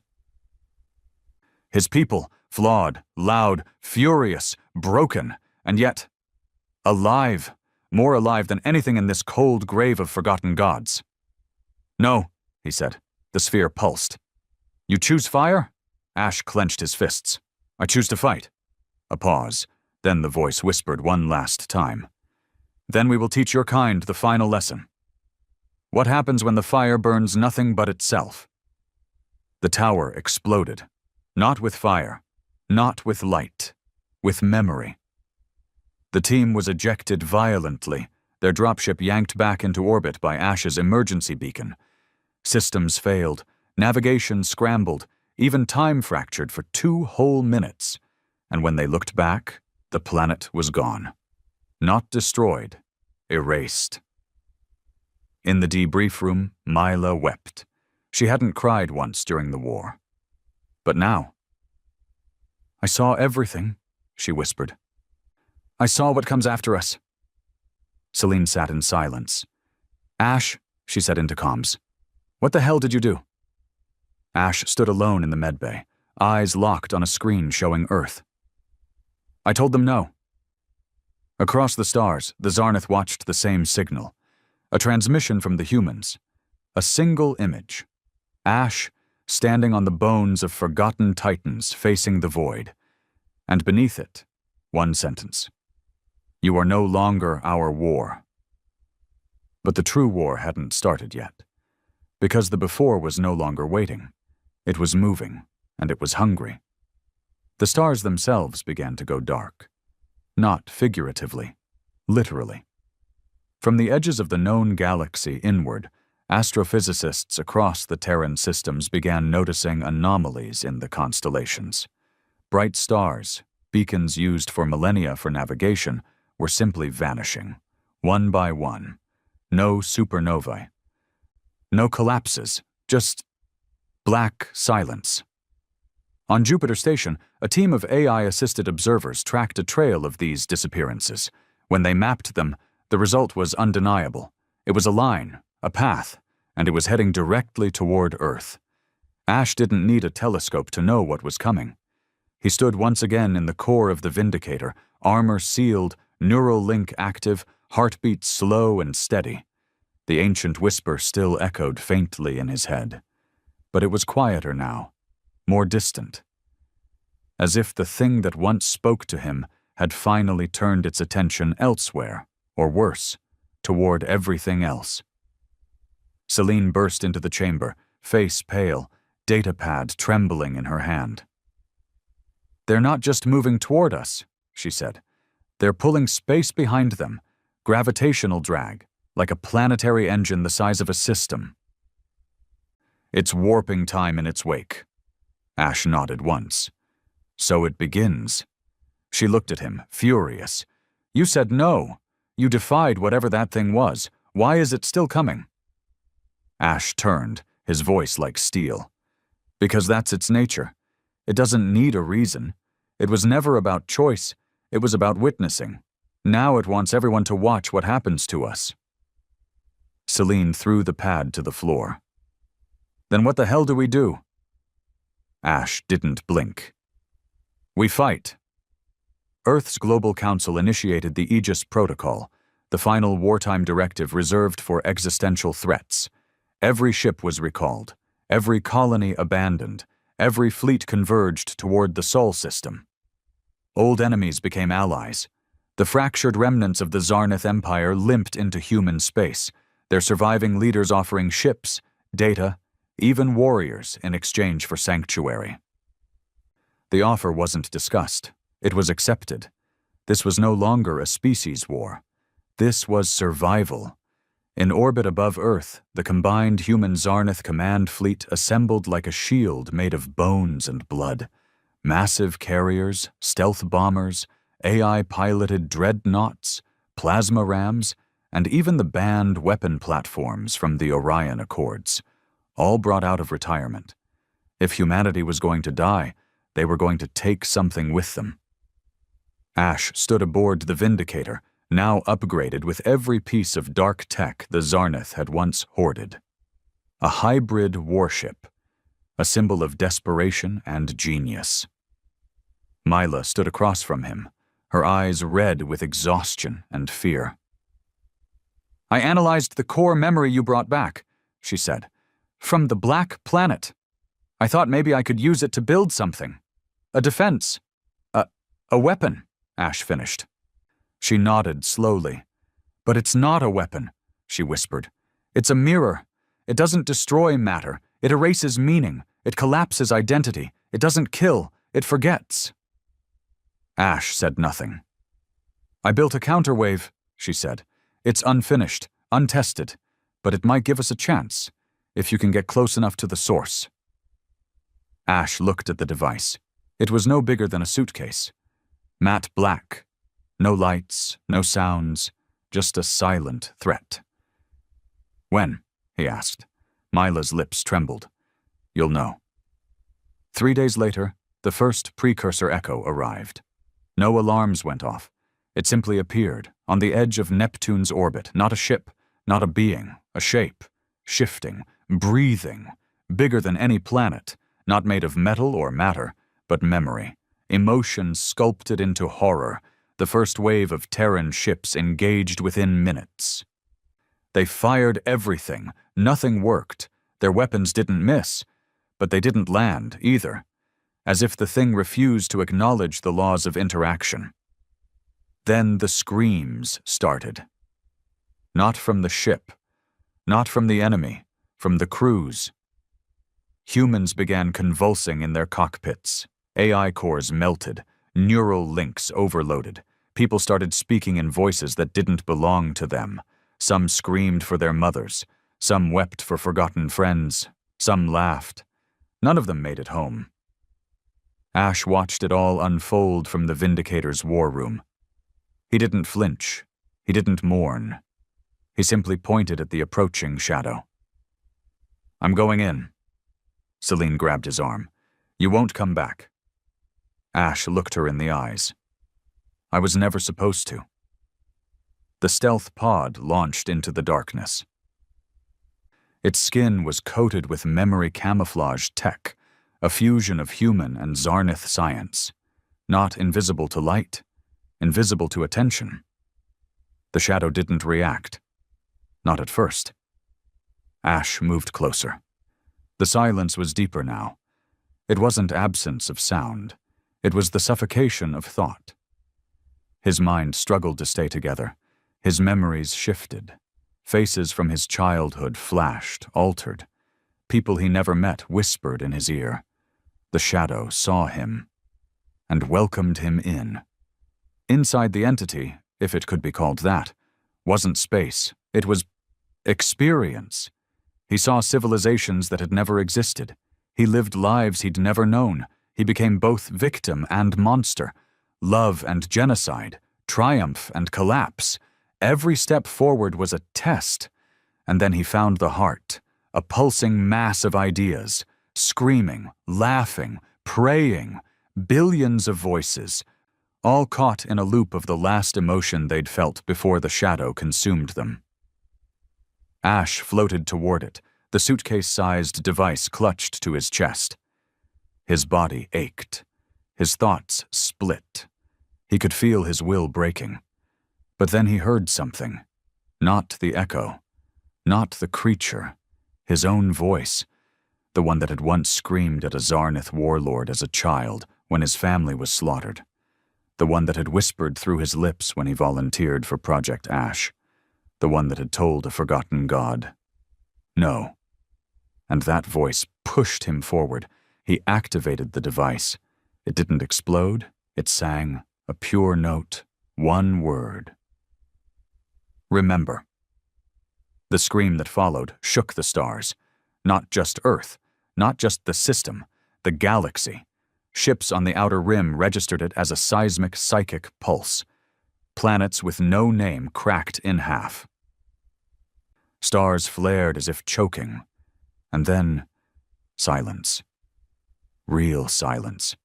[SPEAKER 1] His people, flawed, loud, furious, broken, and yet alive, more alive than anything in this cold grave of forgotten gods. No, he said. The sphere pulsed. You choose fire? Ash clenched his fists. I choose to fight. A pause. Then the voice whispered one last time. Then we will teach your kind the final lesson. What happens when the fire burns nothing but itself? The tower exploded. Not with fire. Not with light. With memory. The team was ejected violently, their dropship yanked back into orbit by Ash's emergency beacon. Systems failed, navigation scrambled, even time fractured for 2 whole minutes. And when they looked back, the planet was gone. Not destroyed, erased. In the debrief room, Mila wept. She hadn't cried once during the war. But now... I saw everything, she whispered. I saw what comes after us. Celine sat in silence. Ash, she said into comms. What the hell did you do? Ash stood alone in the medbay, eyes locked on a screen showing Earth. I told them no. Across the stars, the Zarnath watched the same signal. A transmission from the humans. A single image. Ash, standing on the bones of forgotten titans facing the void. And beneath it, one sentence. You are no longer our war. But the true war hadn't started yet. Because the before was no longer waiting. It was moving, and it was hungry. The stars themselves began to go dark. Not figuratively, literally. From the edges of the known galaxy inward, astrophysicists across the Terran systems began noticing anomalies in the constellations. Bright stars, beacons used for millennia for navigation, were simply vanishing, one by one. No supernovae. No collapses, just black silence. On Jupiter Station, a team of AI-assisted observers tracked a trail of these disappearances. When they mapped them, the result was undeniable. It was a line, a path, and it was heading directly toward Earth. Ash didn't need a telescope to know what was coming. He stood once again in the core of the Vindicator, armor sealed, neural link active, heartbeat slow and steady. The ancient whisper still echoed faintly in his head. But it was quieter now, more distant. As if the thing that once spoke to him had finally turned its attention elsewhere, or worse, toward everything else. Celine burst into the chamber, face pale, datapad trembling in her hand. "They're not just moving toward us," she said. "They're pulling space behind them, gravitational drag, like a planetary engine the size of a system. It's warping time in its wake." Ash nodded once. "So it begins." She looked at him, furious. "You said no. You defied whatever that thing was. Why is it still coming?" Ash turned, his voice like steel. "Because that's its nature. It doesn't need a reason. It was never about choice. It was about witnessing. Now it wants everyone to watch what happens to us." Celine threw the pad to the floor. "Then what the hell do we do?" Ash didn't blink. "We fight." Earth's Global Council initiated the Aegis Protocol, the final wartime directive reserved for existential threats. Every ship was recalled, every colony abandoned, every fleet converged toward the Sol system. Old enemies became allies. The fractured remnants of the Zarnith Empire limped into human space, their surviving leaders offering ships, data, even warriors in exchange for sanctuary. The offer wasn't discussed. It was accepted. This was no longer a species war. This was survival. In orbit above Earth, the combined human Zarnith command fleet assembled like a shield made of bones and blood. Massive carriers, stealth bombers, AI-piloted dreadnoughts, plasma rams, and even the banned weapon platforms from the Orion Accords, all brought out of retirement. If humanity was going to die, they were going to take something with them. Ash stood aboard the Vindicator, now upgraded with every piece of dark tech the Zarnith had once hoarded. A hybrid warship, a symbol of desperation and genius. Mila stood across from him, her eyes red with exhaustion and fear. "I analyzed the core memory you brought back," she said. "From the Black Planet. I thought maybe I could use it to build something. A defense. A weapon," Ash finished. She nodded slowly. "But it's not a weapon," she whispered. "It's a mirror. It doesn't destroy matter. It erases meaning. It collapses identity. It doesn't kill. It forgets." Ash said nothing. "I built a counterwave," she said. "It's unfinished, untested, but it might give us a chance, if you can get close enough to the source." Ash looked at the device. It was no bigger than a suitcase. Matte black. No lights, no sounds, just a silent threat. "When?" he asked. Mila's lips trembled. "You'll know." 3 days later, the first precursor echo arrived. No alarms went off. It simply appeared, on the edge of Neptune's orbit, not a ship, not a being, a shape, shifting, breathing, bigger than any planet, not made of metal or matter, but memory, emotion sculpted into horror. The first wave of Terran ships engaged within minutes. They fired everything. Nothing worked. Their weapons didn't miss, but they didn't land either, as if the thing refused to acknowledge the laws of interaction. Then the screams started. Not from the ship, not from the enemy, from the crews. Humans began convulsing in their cockpits. AI cores melted, neural links overloaded. People started speaking in voices that didn't belong to them. Some screamed for their mothers. Some wept for forgotten friends. Some laughed. None of them made it home. Ash watched it all unfold from the Vindicator's war room. He didn't flinch. He didn't mourn. He simply pointed at the approaching shadow. "I'm going in." Celine grabbed his arm. "You won't come back." Ash looked her in the eyes. "I was never supposed to." The stealth pod launched into the darkness. Its skin was coated with memory camouflage tech, a fusion of human and Zarnith science, not invisible to light, invisible to attention. The shadow didn't react. Not at first. Ash moved closer. The silence was deeper now. It wasn't absence of sound. It was the suffocation of thought. His mind struggled to stay together. His memories shifted. Faces from his childhood flashed, altered. People he never met whispered in his ear. The shadow saw him. and welcomed him in. Inside the entity, if it could be called that, wasn't space, it was experience. He saw civilizations that had never existed. He lived lives he'd never known. He became both victim and monster, love and genocide, triumph and collapse. Every step forward was a test. And then he found the heart, a pulsing mass of ideas, screaming, laughing, praying, billions of voices, all caught in a loop of the last emotion they'd felt before the shadow consumed them. Ash floated toward it, the suitcase-sized device clutched to his chest. His body ached. His thoughts split. He could feel his will breaking. But then he heard something. Not the echo. Not the creature. His own voice. The one that had once screamed at a Zarnith warlord as a child when his family was slaughtered. The one that had whispered through his lips when he volunteered for Project Ash. The one that had told a forgotten god, "No." And that voice pushed him forward. He activated the device. It didn't explode. It sang, a pure note, one word. Remember. The scream that followed shook the stars. Not just Earth, not just the system, the galaxy. Ships on the outer rim registered it as a seismic psychic pulse. Planets with no name cracked in half. Stars flared as if choking. And then, silence. Real silence.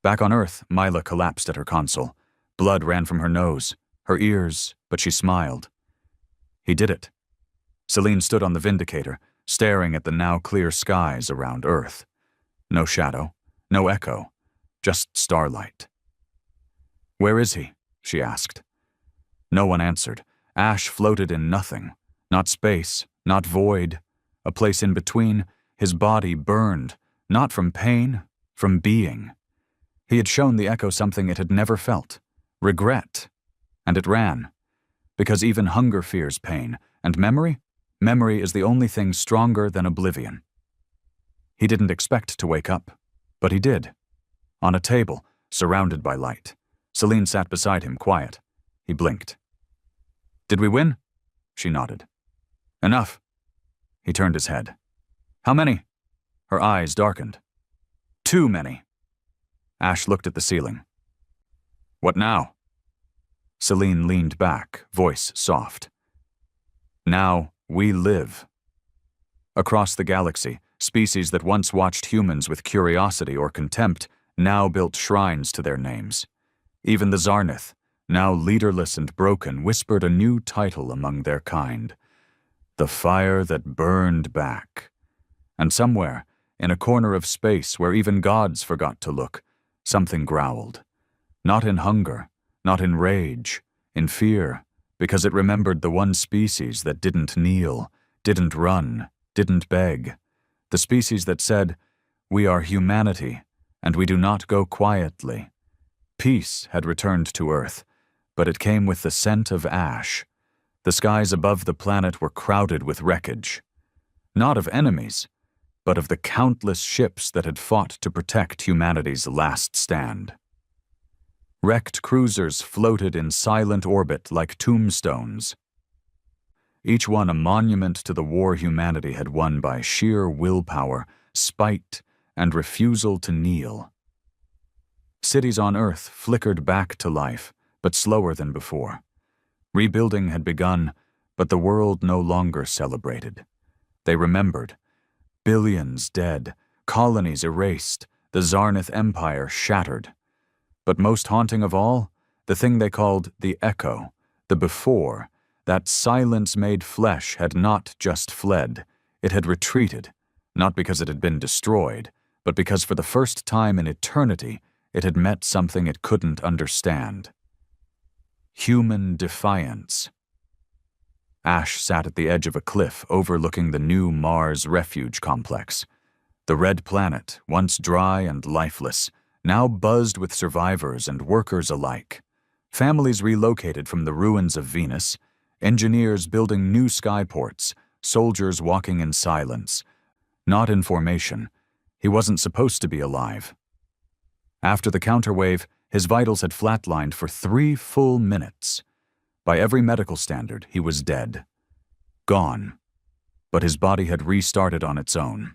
[SPEAKER 1] Back on Earth, Mila collapsed at her console. Blood ran from her nose, her ears, but she smiled. He did it. Celine stood on the Vindicator, staring at the now clear skies around Earth. No shadow, no echo, just starlight. "Where is he?" she asked. No one answered. Ash floated in nothing. Not space, not void. A place in between. His body burned, not from pain, from being. He had shown the echo something it had never felt. Regret. And it ran. Because even hunger fears pain. And memory? Memory is the only thing stronger than oblivion. He didn't expect to wake up, but he did. On a table, surrounded by light. Celine sat beside him, quiet. He blinked. "Did we win?" She nodded. "Enough." He turned his head. "How many?" Her eyes darkened. "Too many." Ash looked at the ceiling. "What now?" Celine leaned back, voice soft. "Now we live." Across the galaxy, species that once watched humans with curiosity or contempt now built shrines to their names. Even the Zarnith, now leaderless and broken, whispered a new title among their kind. The fire that burned back. And somewhere, in a corner of space where even gods forgot to look, something growled. Not in hunger, not in rage, in fear, because it remembered the one species that didn't kneel, didn't run, didn't beg. The species that said, "We are humanity, and we do not go quietly." Peace had returned to Earth, but it came with the scent of ash. The skies above the planet were crowded with wreckage. Not of enemies, but of the countless ships that had fought to protect humanity's last stand. Wrecked cruisers floated in silent orbit like tombstones. Each one a monument to the war humanity had won by sheer willpower, spite, and refusal to kneel. Cities on Earth flickered back to life, but slower than before. Rebuilding had begun, but the world no longer celebrated. They remembered. Billions dead, colonies erased, the Zarnith Empire shattered. But most haunting of all, the thing they called the echo, the before, that silence made flesh had not just fled, it had retreated, not because it had been destroyed, but because for the first time in eternity, it had met something it couldn't understand. Human defiance. Ash sat at the edge of a cliff overlooking the new Mars refuge complex. The red planet, once dry and lifeless, now buzzed with survivors and workers alike. Families relocated from the ruins of Venus, engineers building new skyports, soldiers walking in silence. Not in formation. He wasn't supposed to be alive. After the counterwave, his vitals had flatlined for 3 full minutes. By every medical standard, he was dead. Gone. But his body had restarted on its own.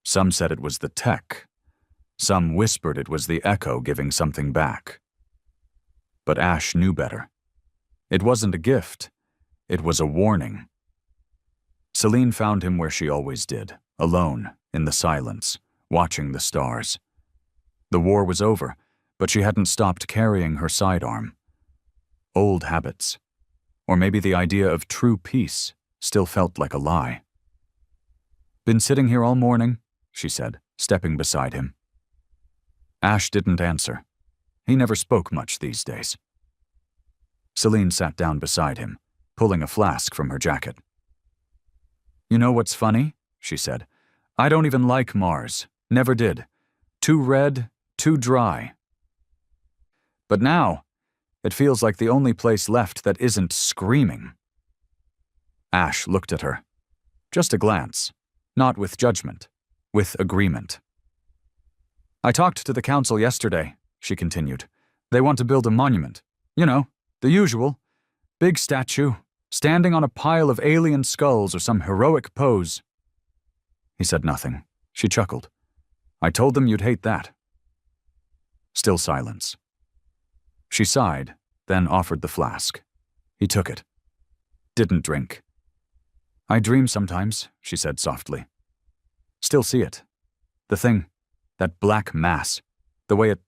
[SPEAKER 1] Some said it was the tech. Some whispered it was the echo giving something back. But Ash knew better. It wasn't a gift. It was a warning. Celine found him where she always did, alone, in the silence, watching the stars. The war was over, but she hadn't stopped carrying her sidearm. Old habits. Or maybe the idea of true peace still felt like a lie. "Been sitting here all morning?" she said, stepping beside him. Ash didn't answer. He never spoke much these days. Celine sat down beside him, pulling a flask from her jacket. "You know what's funny?" she said. "I don't even like Mars. Never did. Too red, too dry. But now, it feels like the only place left that isn't screaming." Ash looked at her. Just a glance, not with judgment, with agreement. "I talked to the council yesterday," she continued. "They want to build a monument. You know, the usual. Big statue, standing on a pile of alien skulls or some heroic pose." He said nothing. She chuckled. "I told them you'd hate that." Still silence. She sighed, then offered the flask. He took it. Didn't drink. "I dream sometimes," she said softly. "Still see it. The thing, that black mass, the way it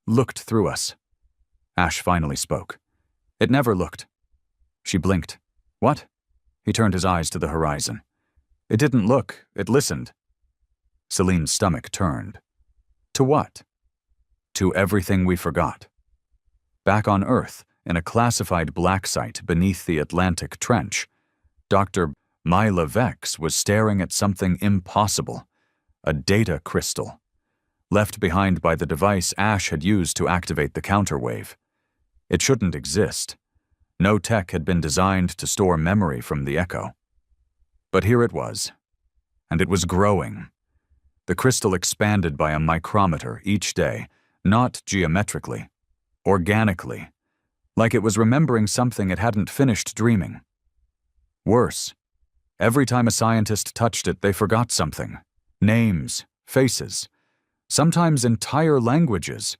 [SPEAKER 1] looked through us." Ash finally spoke. "It never looked." She blinked. "What?" He turned his eyes to the horizon. "It didn't look, it listened." Celine's stomach turned. To what? To everything we forgot. Back on Earth, in a classified black site beneath the Atlantic Trench, Dr. Myla Vex was staring at something impossible, a data crystal, left behind by the device Ash had used to activate the counterwave. It shouldn't exist. No tech had been designed to store memory from the echo. But here it was, and it was growing. The crystal expanded by a micrometer each day, not geometrically, organically, like it was remembering something it hadn't finished dreaming. Worse, every time a scientist touched it, they forgot something. Names, faces, sometimes entire languages.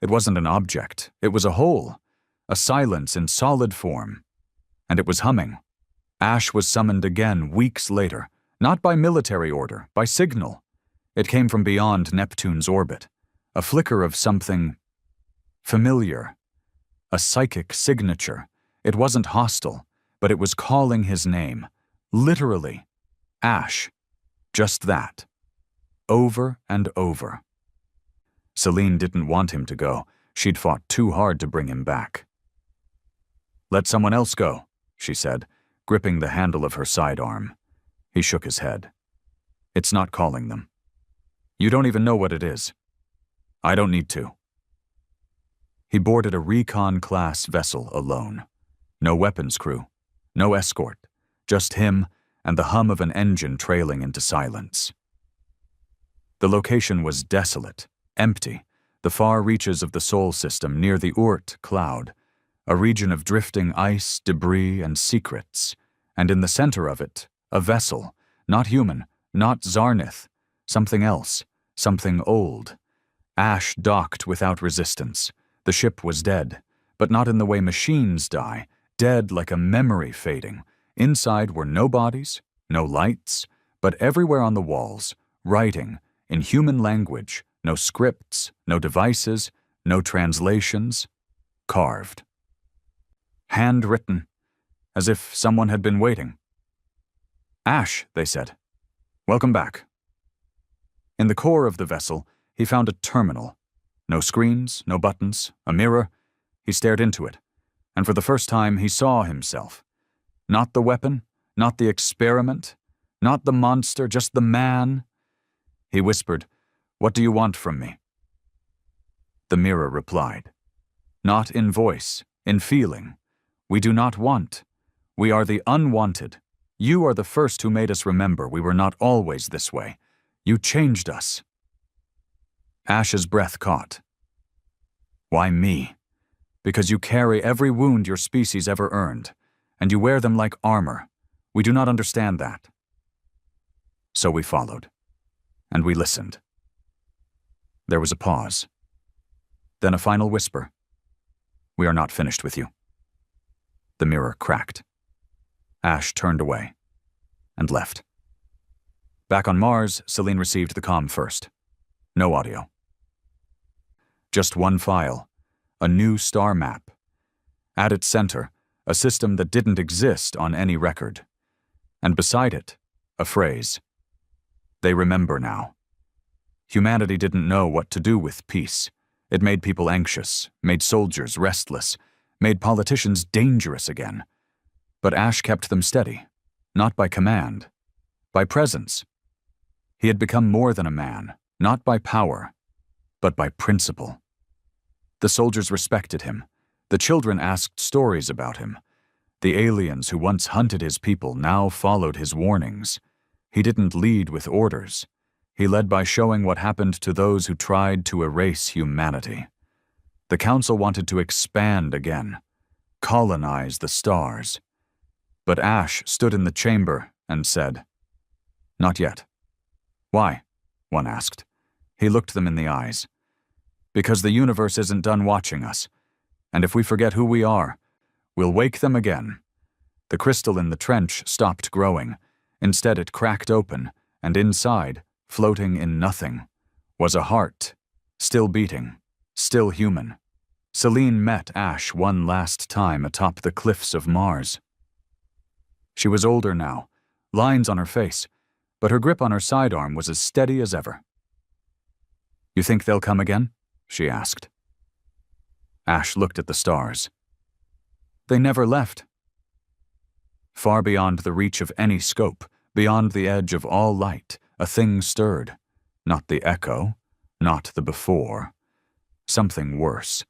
[SPEAKER 1] It wasn't an object, it was a whole, a silence in solid form. And it was humming. Ash was summoned again weeks later, not by military order, by signal. It came from beyond Neptune's orbit, a flicker of something familiar, a psychic signature. It wasn't hostile, but it was calling his name. Literally. Ash. Just that. Over and over. Celine didn't want him to go. She'd fought too hard to bring him back. "Let someone else go," she said, gripping the handle of her sidearm. He shook his head. "It's not calling them. You don't even know what it is. I don't need to." He boarded a recon-class vessel alone. No weapons crew, no escort, just him and the hum of an engine trailing into silence. The location was desolate, empty, the far reaches of the Sol system near the Oort cloud, a region of drifting ice, debris, and secrets, and in the center of it, a vessel, not human, not Zarnith, something else, something old. Ash docked without resistance. The ship was dead, but not in the way machines die, dead like a memory fading. Inside were no bodies, no lights, but everywhere on the walls, writing, in human language, no scripts, no devices, no translations, carved. Handwritten, as if someone had been waiting. "Ash," they said. "Welcome back." In the core of the vessel, he found a terminal. No screens, no buttons, a mirror. He stared into it, and for the first time he saw himself. Not the weapon, not the experiment, not the monster, just the man. He whispered, "What do you want from me?" The mirror replied, "Not in voice, in feeling. We do not want. We are the unwanted. You are the first who made us remember we were not always this way. You changed us." Ash's breath caught. Why me? Because you carry every wound your species ever earned, and you wear them like armor. We do not understand that. So we followed, and we listened. There was a pause. Then a final whisper. We are not finished with you. The mirror cracked. Ash turned away and left. Back on Mars, Celine received the comm first. No audio. Just one file, a new star map. At its center, a system that didn't exist on any record. And beside it, a phrase. They remember now. Humanity didn't know what to do with peace. It made people anxious, made soldiers restless, made politicians dangerous again. But Ash kept them steady, not by command, by presence. He had become more than a man, not by power, but by principle. The soldiers respected him. The children asked stories about him. The aliens who once hunted his people now followed his warnings. He didn't lead with orders. He led by showing what happened to those who tried to erase humanity. The council wanted to expand again, colonize the stars. But Ash stood in the chamber and said, "Not yet." "Why?" one asked. He looked them in the eyes. "Because the universe isn't done watching us. And if we forget who we are, we'll wake them again." The crystal in the trench stopped growing. Instead, it cracked open, and inside, floating in nothing, was a heart, still beating, still human. Celine met Ash one last time atop the cliffs of Mars. She was older now, lines on her face, but her grip on her sidearm was as steady as ever. "You think they'll come again?" she asked. Ash looked at the stars. "They never left." Far beyond the reach of any scope, beyond the edge of all light, a thing stirred. Not the echo, not the before. Something worse.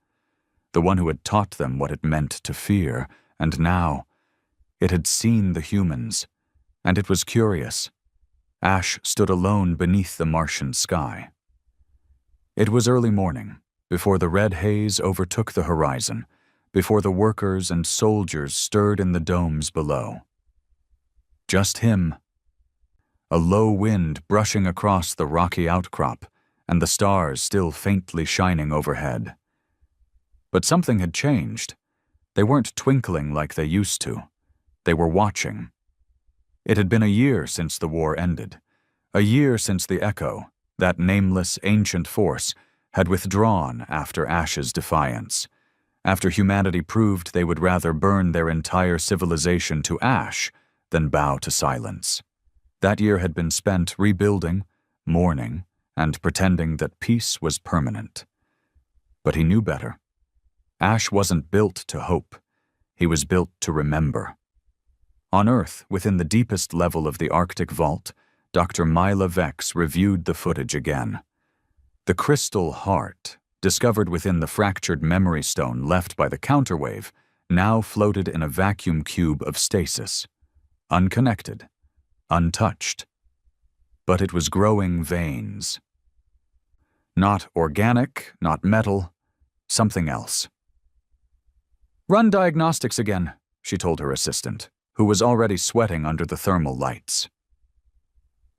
[SPEAKER 1] The one who had taught them what it meant to fear, and now it had seen the humans, and it was curious. Ash stood alone beneath the Martian sky. It was early morning, before the red haze overtook the horizon, before the workers and soldiers stirred in the domes below. Just him. A low wind brushing across the rocky outcrop, and the stars still faintly shining overhead. But something had changed. They weren't twinkling like they used to. They were watching. It had been a year since the war ended. A year since the Echo, that nameless ancient force, had withdrawn after Ash's defiance. After humanity proved they would rather burn their entire civilization to ash than bow to silence. That year had been spent rebuilding, mourning, and pretending that peace was permanent. But he knew better. Ash wasn't built to hope. He was built to remember. On Earth, within the deepest level of the Arctic vault, Dr. Mila Vex reviewed the footage again. The crystal heart, discovered within the fractured memory stone left by the counterwave, now floated in a vacuum cube of stasis. Unconnected, untouched. But it was growing veins. Not organic, not metal, something else. "Run diagnostics again," she told her assistant, who was already sweating under the thermal lights.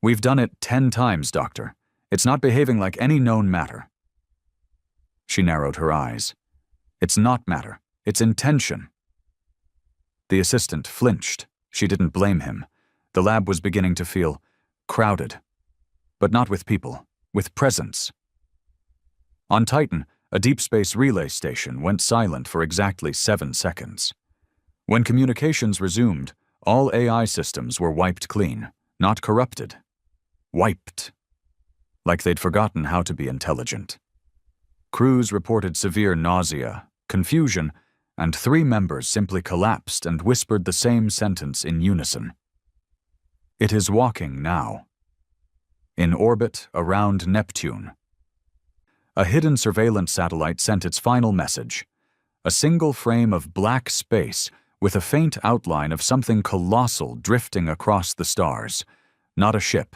[SPEAKER 1] "We've done it 10 times, Doctor. It's not behaving like any known matter." She narrowed her eyes. "It's not matter. It's intention." The assistant flinched. She didn't blame him. The lab was beginning to feel crowded. But not with people, with presence. On Titan, a deep space relay station went silent for exactly 7 seconds. When communications resumed, all AI systems were wiped clean, not corrupted. Wiped. Like they'd forgotten how to be intelligent. Crews reported severe nausea, confusion, and 3 members simply collapsed and whispered the same sentence in unison. "It is walking now." In orbit around Neptune. A hidden surveillance satellite sent its final message. A single frame of black space with a faint outline of something colossal drifting across the stars. Not a ship,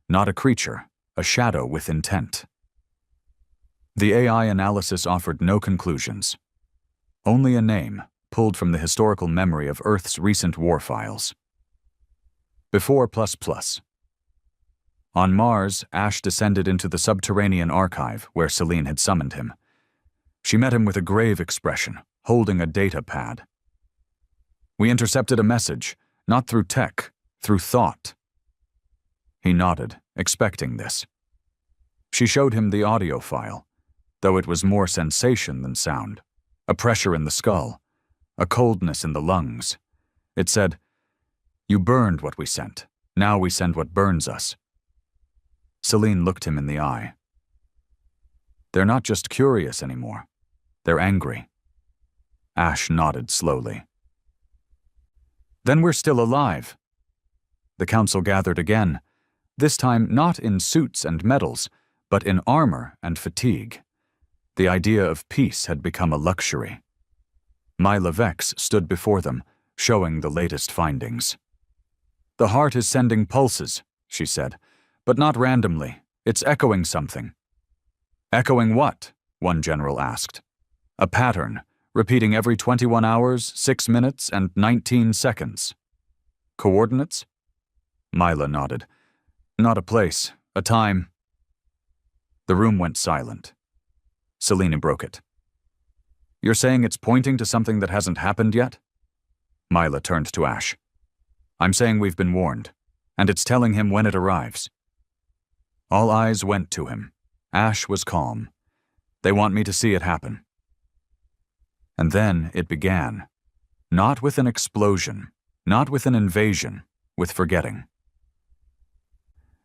[SPEAKER 1] not a creature, a shadow with intent. The AI analysis offered no conclusions, only a name pulled from the historical memory of Earth's recent war files. Before ++. On Mars, Ash descended into the subterranean archive where Celine had summoned him. She met him with a grave expression, holding a data pad. "We intercepted a message, not through tech, through thought." He nodded, expecting this. She showed him the audio file, though it was more sensation than sound. A pressure in the skull, a coldness in the lungs. It said, "You burned what we sent. Now we send what burns us." Celine looked him in the eye. "They're not just curious anymore. They're angry." Ash nodded slowly. "Then we're still alive." The council gathered again, this time not in suits and medals, but in armor and fatigue. The idea of peace had become a luxury. Myla Vex stood before them, showing the latest findings. "The heart is sending pulses," she said, "but not randomly. It's echoing something." "Echoing what?" one general asked. "A pattern, repeating every 21 hours, 6 minutes, and 19 seconds. Coordinates?" Myla nodded. "Not a place, a time." The room went silent. Celine broke it. "You're saying it's pointing to something that hasn't happened yet?" Myla turned to Ash. "I'm saying we've been warned, and it's telling him when it arrives." All eyes went to him. Ash was calm. "They want me to see it happen." And then it began. Not with an explosion, not with an invasion, with forgetting.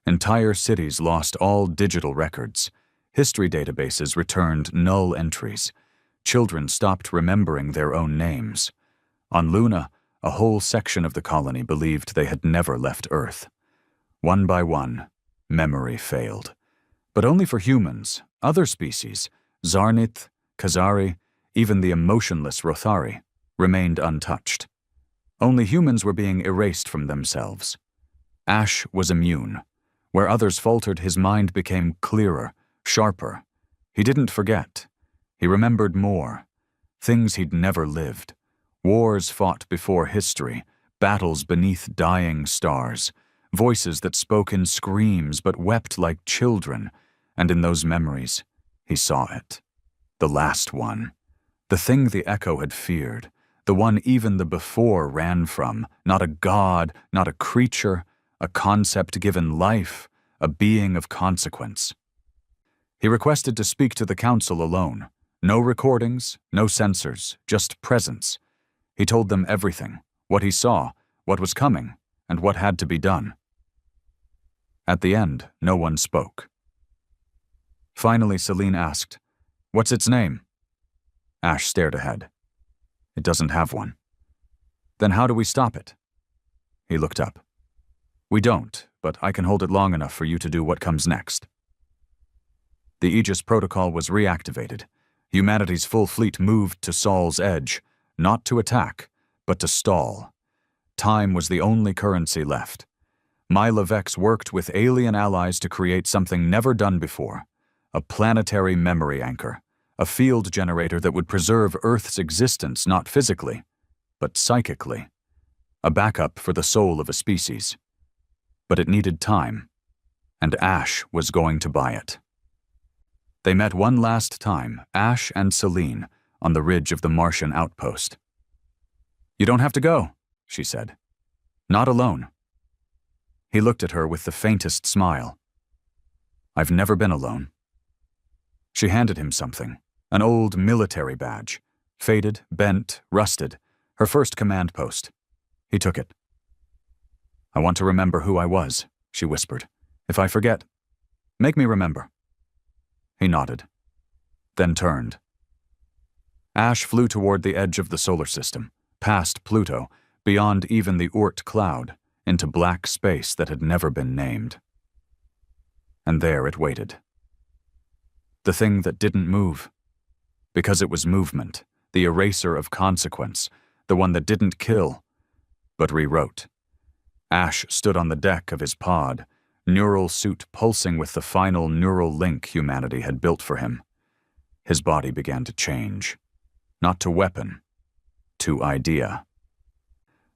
[SPEAKER 1] Entire cities lost all digital records. History databases returned null entries. Children stopped remembering their own names. On Luna, a whole section of the colony believed they had never left Earth. One by one, memory failed. But only for humans. Other species, Zarnith, Khazari, even the emotionless Rothari, remained untouched. Only humans were being erased from themselves. Ash was immune. Where others faltered, his mind became clearer, sharper. He didn't forget. He remembered more. Things he'd never lived. Wars fought before history, battles beneath dying stars, voices that spoke in screams but wept like children, and in those memories, he saw it. The last one. The thing the Echo had feared, the one even the Before ran from, not a god, not a creature, a concept given life, a being of consequence. He requested to speak to the council alone. No recordings, no censors, just presence. He told them everything, what he saw, what was coming, and what had to be done. At the end, no one spoke. Finally, Celine asked, "What's its name?" Ash stared ahead. "It doesn't have one." "Then how do we stop it?" He looked up. "We don't, but I can hold it long enough for you to do what comes next." The Aegis protocol was reactivated. Humanity's full fleet moved to Sol's edge, not to attack, but to stall. Time was the only currency left. Myla Vex worked with alien allies to create something never done before, a planetary memory anchor, a field generator that would preserve Earth's existence not physically, but psychically, a backup for the soul of a species. But it needed time, and Ash was going to buy it. They met one last time, Ash and Celine, on the ridge of the Martian outpost. "You don't have to go," she said. "Not alone." He looked at her with the faintest smile. "I've never been alone." She handed him something, an old military badge, faded, bent, rusted, her first command post. He took it. "I want to remember who I was," she whispered. "If I forget, make me remember." He nodded, then turned. Ash flew toward the edge of the solar system, past Pluto, beyond even the Oort cloud, into black space that had never been named. And there it waited. The thing that didn't move. Because it was movement, the eraser of consequence, the one that didn't kill, but rewrote. Ash stood on the deck of his pod, neural suit pulsing with the final neural link humanity had built for him. His body began to change, not to weapon, to idea.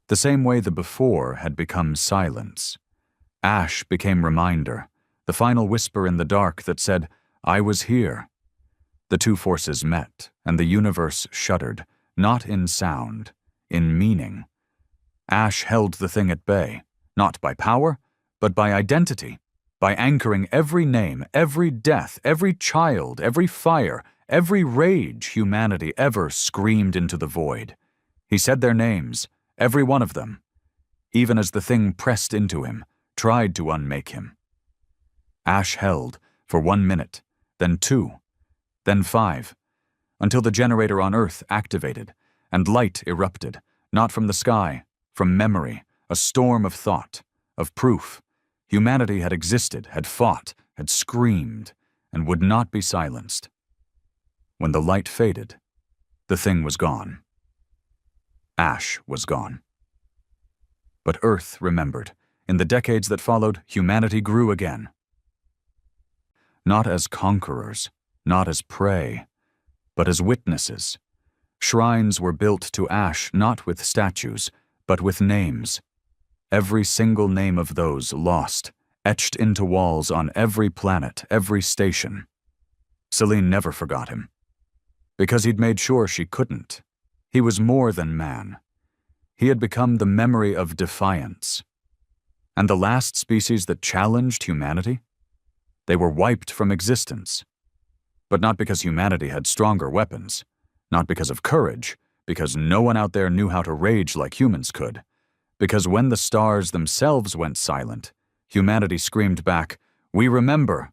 [SPEAKER 1] The same way the before had become silence. Ash became reminder, the final whisper in the dark that said, "I was here." The two forces met, and the universe shuddered, not in sound, in meaning. Ash held the thing at bay, not by power, but by identity, by anchoring every name, every death, every child, every fire, every rage humanity ever screamed into the void. He said their names, every one of them, even as the thing pressed into him, tried to unmake him. Ash held for 1 minute, then 2, then 5, until the generator on Earth activated, and light erupted, not from the sky, from memory, a storm of thought, of proof. Humanity had existed, had fought, had screamed, and would not be silenced. When the light faded, the thing was gone. Ash was gone. But Earth remembered. In the decades that followed, humanity grew again. Not as conquerors, not as prey, but as witnesses. Shrines were built to Ash not with statues, but with names. Every single name of those lost, etched into walls on every planet, every station. Celine never forgot him. Because he'd made sure she couldn't. He was more than man. He had become the memory of defiance. And the last species that challenged humanity? They were wiped from existence. But not because humanity had stronger weapons, not because of courage, because no one out there knew how to rage like humans could. Because when the stars themselves went silent, humanity screamed back, "We remember."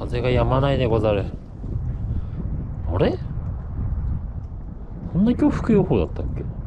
[SPEAKER 2] 風が止まないでござる。あれ？こんな今日吹く予報だったっけ？